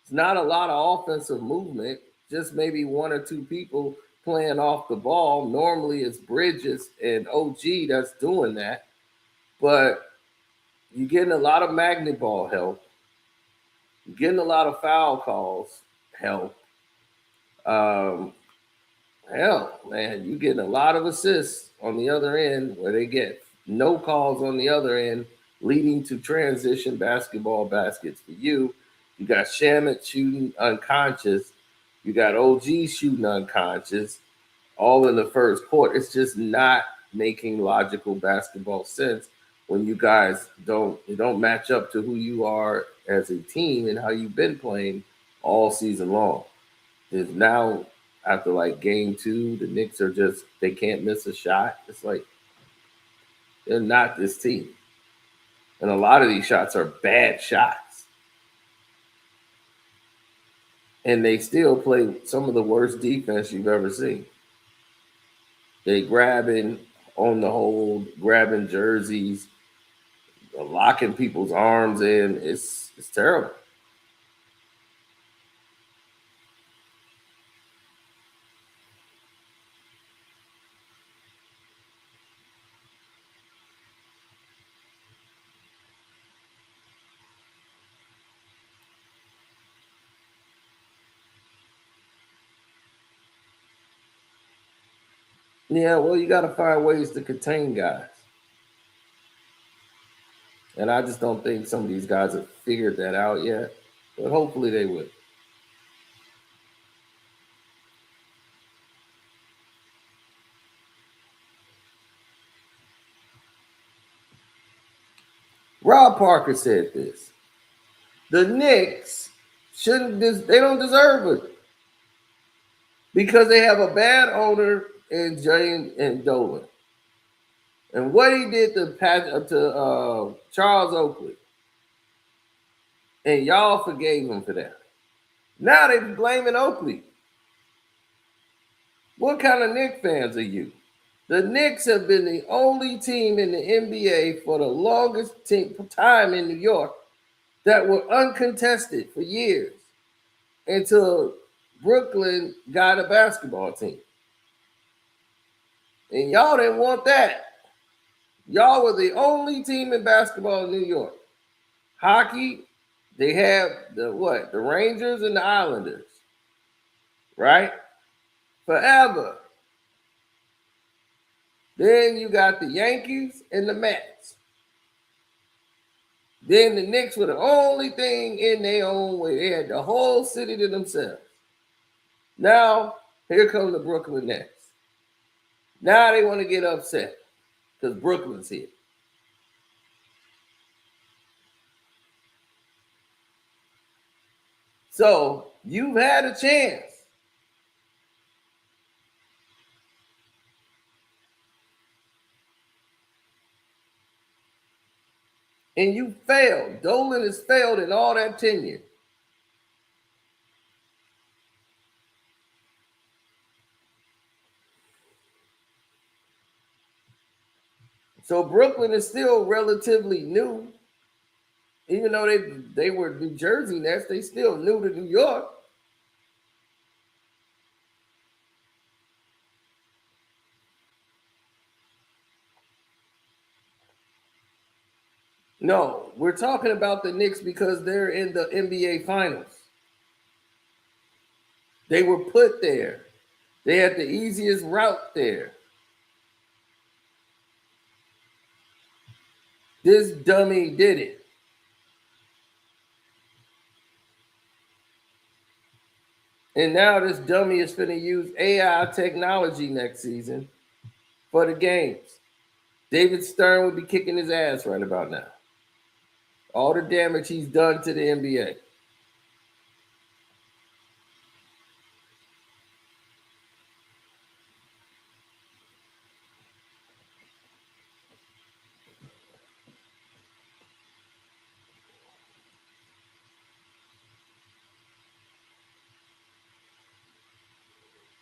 It's not a lot of offensive movement, just maybe 1 or 2 people playing off the ball. Normally it's Bridges and OG that's doing that. But you're getting a lot of magnet ball help. You're getting a lot of foul calls help. Hell, man, you're getting a lot of assists on the other end where they get no calls on the other end, leading to transition basketball baskets for you. You got Shamet shooting unconscious. You got OG shooting unconscious, all in the first quarter. It's just not making logical basketball sense when you guys don't match up to who you are as a team and how you've been playing all season long. Is now after like game 2, the Knicks are just, they can't miss a shot. It's like they're not this team. And a lot of these shots are bad shots. And they still play some of the worst defense you've ever seen. They grabbing on the hold, grabbing jerseys, locking people's arms in. It's terrible. Yeah, well, you got to find ways to contain guys. And I just don't think some of these guys have figured that out yet. But hopefully they will. Rob Parker said this. The Knicks they don't deserve it because they have a bad owner in Jane and Dolan. And what he did to Charles Oakley, and y'all forgave him for that. Now they're blaming Oakley. What kind of Knicks fans are you? The Knicks have been the only team in the NBA for the longest time in New York that were uncontested for years until Brooklyn got a basketball team. And y'all didn't want that. Y'all were the only team in basketball in New York. Hockey, they have the Rangers and the Islanders, right? Forever. Then you got the Yankees and the Mets. Then the Knicks were the only thing in their own way. They had the whole city to themselves. Now, here come the Brooklyn Nets. Now they want to get upset because Brooklyn's here. So you've had a chance. And you failed. Dolan has failed in all that tenure. So Brooklyn is still relatively new. Even though they were New Jersey Nets, they still new to New York. No, we're talking about the Knicks because they're in the NBA Finals. They were put there. They had the easiest route there. This dummy did it. And now this dummy is going to use AI technology next season for the games. David Stern would be kicking his ass right about now. All the damage he's done to the NBA.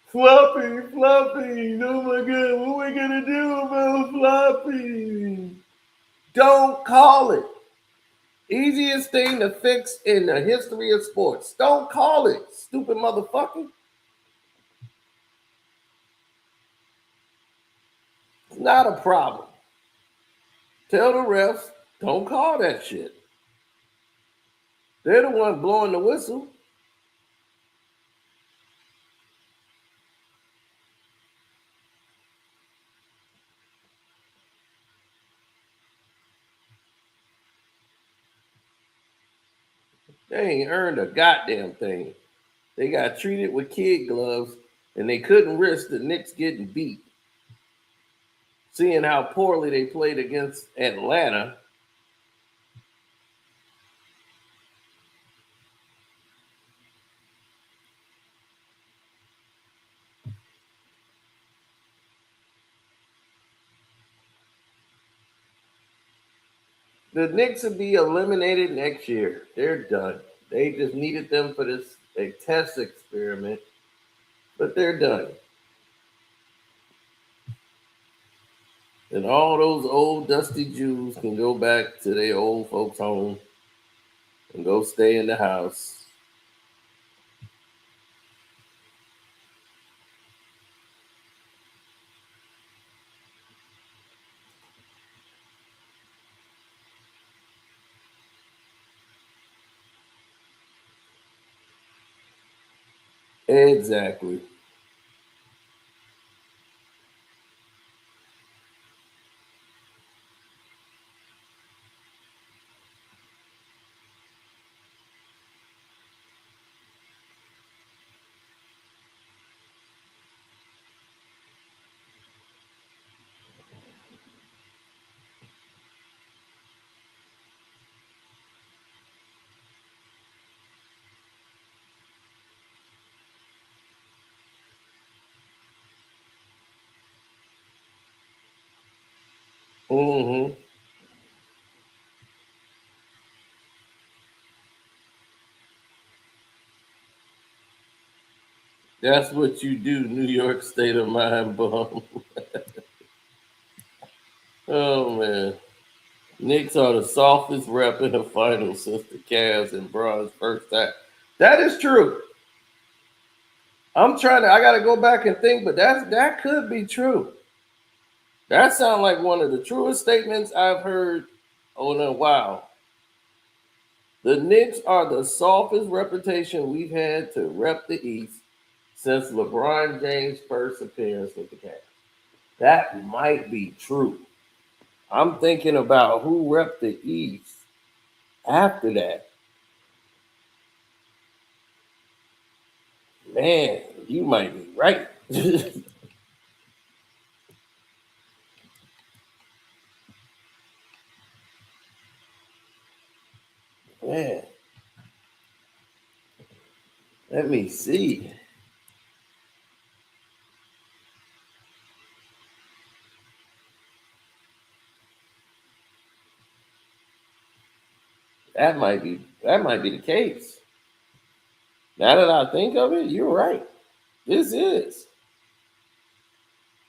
Floppy, Floppy. Oh my God, what are we going to do about Floppy? Don't call it. Easiest thing to fix in the history of sports. Don't call it, stupid motherfucker. It's not a problem. Tell the refs, don't call that shit. They're the one blowing the whistle. They ain't earned a goddamn thing. They got treated with kid gloves, and they couldn't risk the Knicks getting beat. Seeing how poorly they played against Atlanta. The Knicks will be eliminated next year. They're done. They just needed them for this a test experiment, but they're done. And all those old dusty Jews can go back to their old folks' home and go stay in the house. Exactly. Mm-hmm. That's what you do, New York State of Mind bum. Oh, man. Knicks are the softest rep in the finals since the Cavs and Bron's first time. That is true. I got to go back and think, but that could be true. That sounds like one of the truest statements I've heard in a while. The Knicks are the softest reputation we've had to rep the East since LeBron James' first appearance with the Cavs. That might be true. I'm thinking about who repped the East after that. Man, you might be right. Man, let me see. That might be the case. Now that I think of it, you're right. This is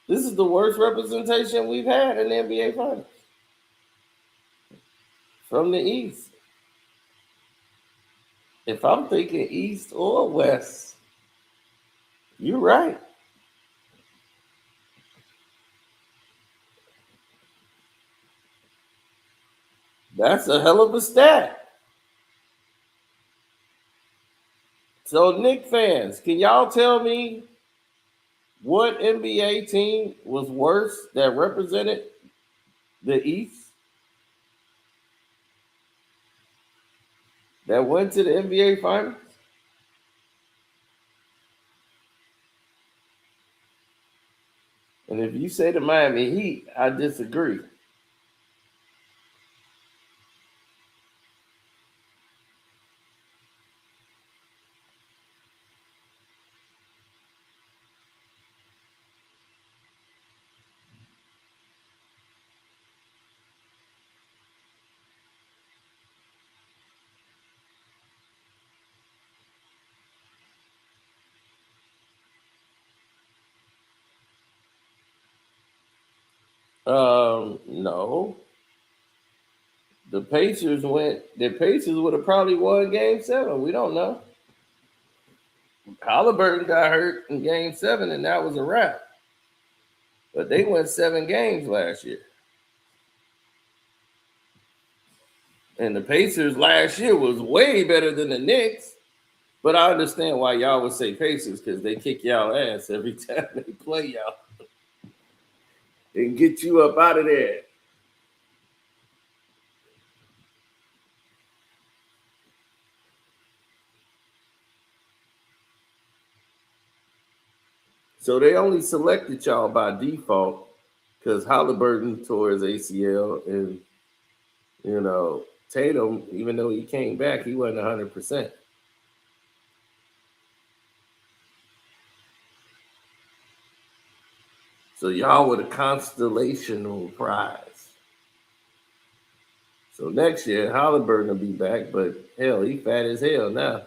the worst representation we've had in the NBA Finals from the East. If I'm thinking East or West, you're right. That's a hell of a stat. So, Knicks fans, can y'all tell me what NBA team was worse that represented the East? that went to the NBA Finals? And if you say the Miami Heat, I disagree. No. The Pacers would have probably won game 7. We don't know. Halliburton got hurt in game 7, and that was a wrap. But they won 7 games last year. And the Pacers last year was way better than the Knicks. But I understand why y'all would say Pacers, because they kick y'all ass every time they play y'all. And get you up out of there. So they only selected y'all by default because Halliburton tore his ACL, and Tatum, even though he came back, he wasn't 100%. So y'all were the constellational prize. So next year, Halliburton will be back, but hell, he fat as hell now.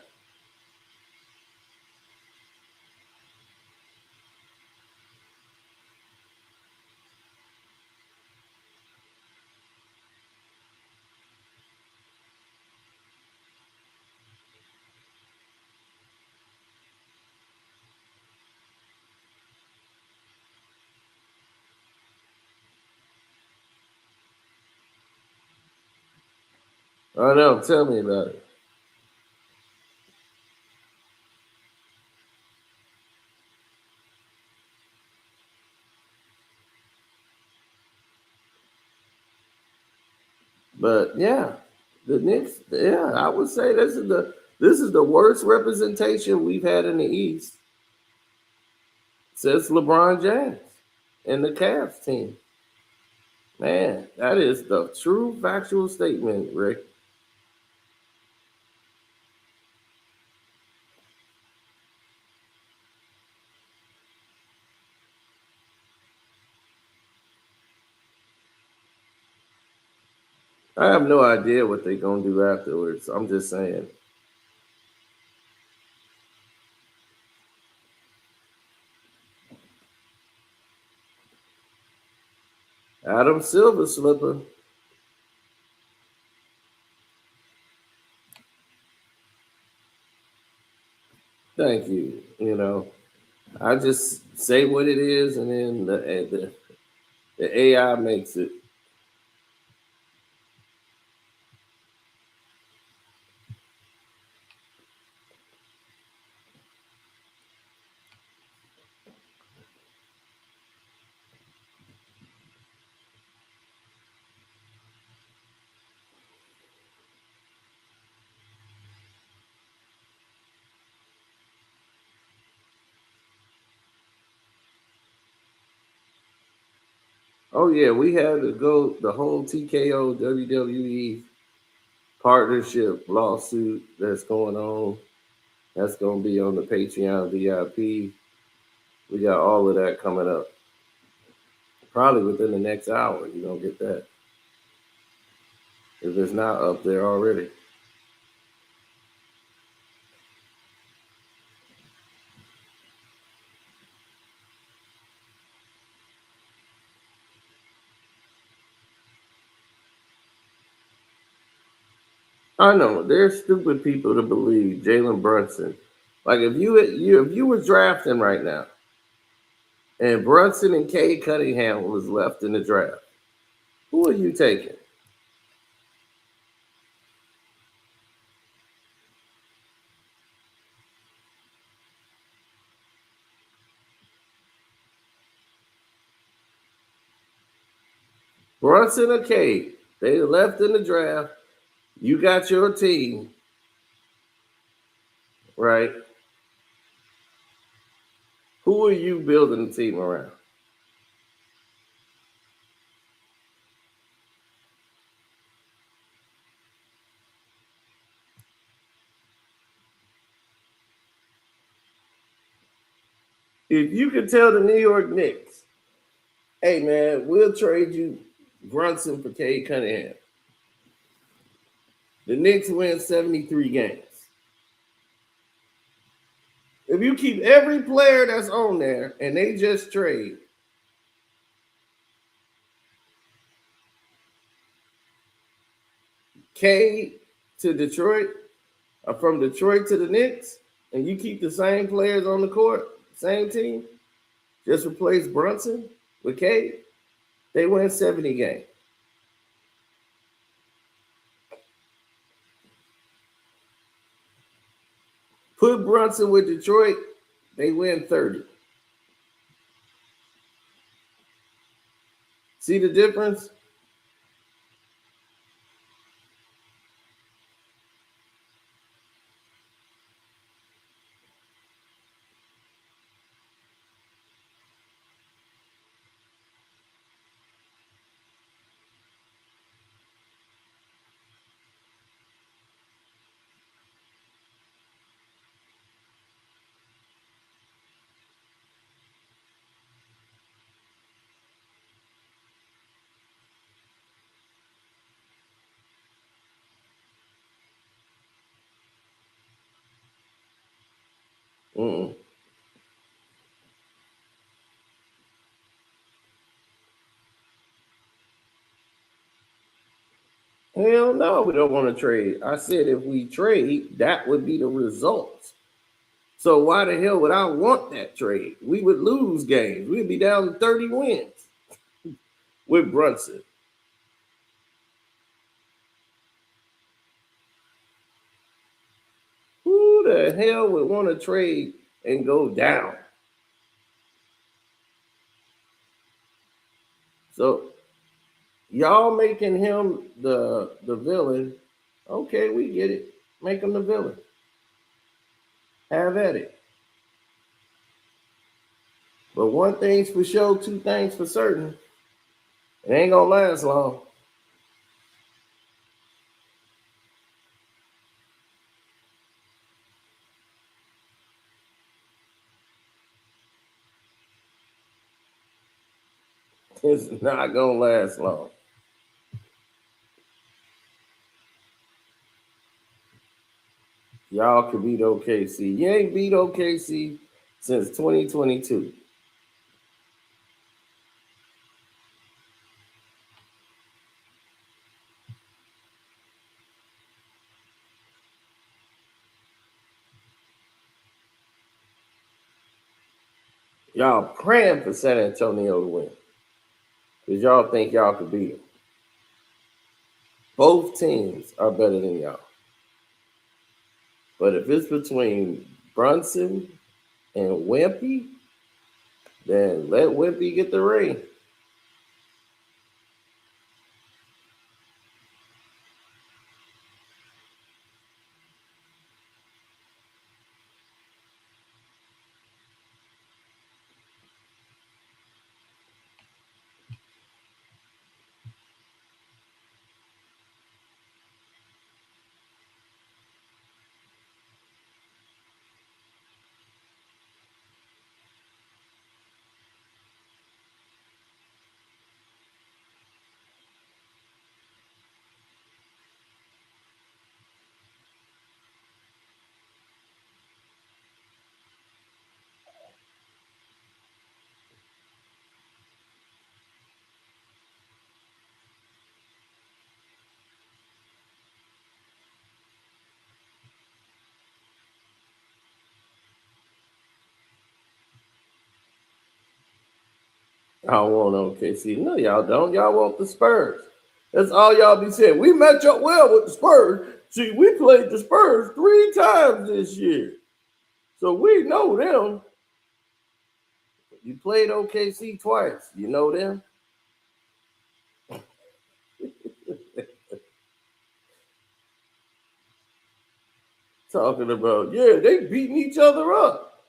I know, tell me about it. But yeah, the Knicks, yeah, I would say this is the worst representation we've had in the East since LeBron James and the Cavs team. Man, that is the true factual statement, Rick. I have no idea what they're going to do afterwards. I'm just saying. Adam Silver slipper. Thank you. I just say what it is, and then the AI makes it. Oh yeah, we had to go the whole TKO WWE partnership lawsuit that's going on. That's going to be on the Patreon VIP. We got all of that coming up. Probably within the next hour, you're going to get that. If it's not up there already. I know there's stupid people to believe Jalen Brunson. Like if you were drafting right now, and Brunson and Cade Cunningham was left in the draft, who are you taking? Brunson or Cade? They left in the draft. You got your team. right? Who are you building the team around? If you could tell the New York Knicks, hey man, we'll trade you Brunson for Cade Cunningham. The Knicks win 73 games. If you keep every player that's on there and they just trade Cade to Detroit, or from Detroit to the Knicks, and you keep the same players on the court, same team, just replace Brunson with Cade, they win 70 games. Put Brunson with Detroit, they win 30. See the difference? Mm-mm. Hell no, we don't want to trade. I said if we trade, that would be the result. So why the hell would I want that trade? We would lose games. We'd be down to 30 wins with Brunson. Who the hell would want to trade and go down? So y'all making him the villain. Okay, we get it. Make him the villain. Have at it. But one thing's for sure, two things for certain. It ain't gonna last long. It's not gonna last long. Y'all could beat OKC. You ain't beat OKC since 2022. Y'all praying for San Antonio to win because y'all think y'all could beat them. Both teams are better than y'all. But if it's between Brunson and Wimpy, then let Wimpy get the ring. I don't want OKC. No, y'all don't. Y'all want the Spurs. That's all y'all be saying. We match up well with the Spurs. See, we played the Spurs 3 times this year. So we know them. You played OKC twice. You know them. talking about, yeah, they beating each other up.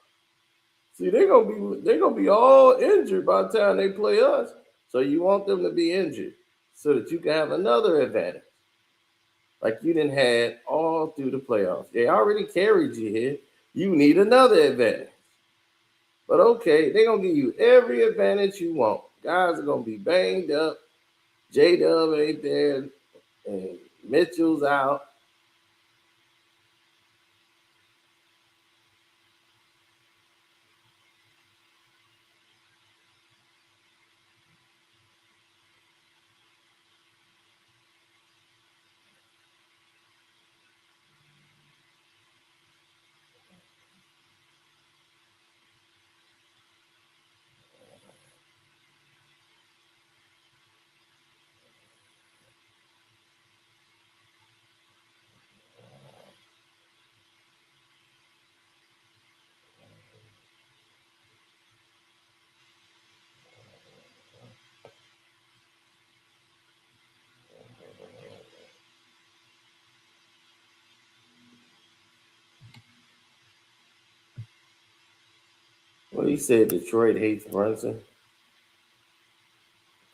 See, they're gonna be all injured by the time they play us. So you want them to be injured so that you can have another advantage. Like you didn't had all through the playoffs. They already carried you here. You need another advantage. But okay, they're gonna give you every advantage you want. Guys are gonna be banged up. J-Dub ain't there, and Mitchell's out. Well, he said Detroit hates Brunson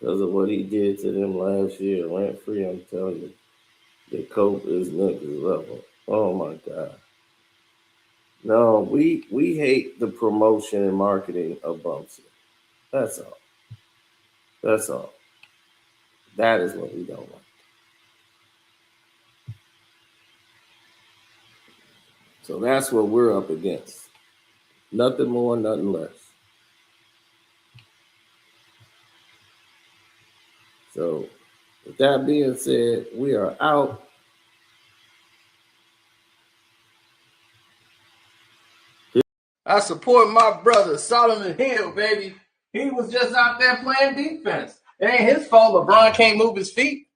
because of what he did to them last year. Rent free, I'm telling you. The cope is next level. Oh my God. No, we hate the promotion and marketing of Brunson. That's all. That's all. That is what we don't like. So that's what we're up against. Nothing more, nothing less. So with that being said, we are out. I support my brother, Solomon Hill, baby. He was just out there playing defense. It ain't his fault LeBron can't move his feet.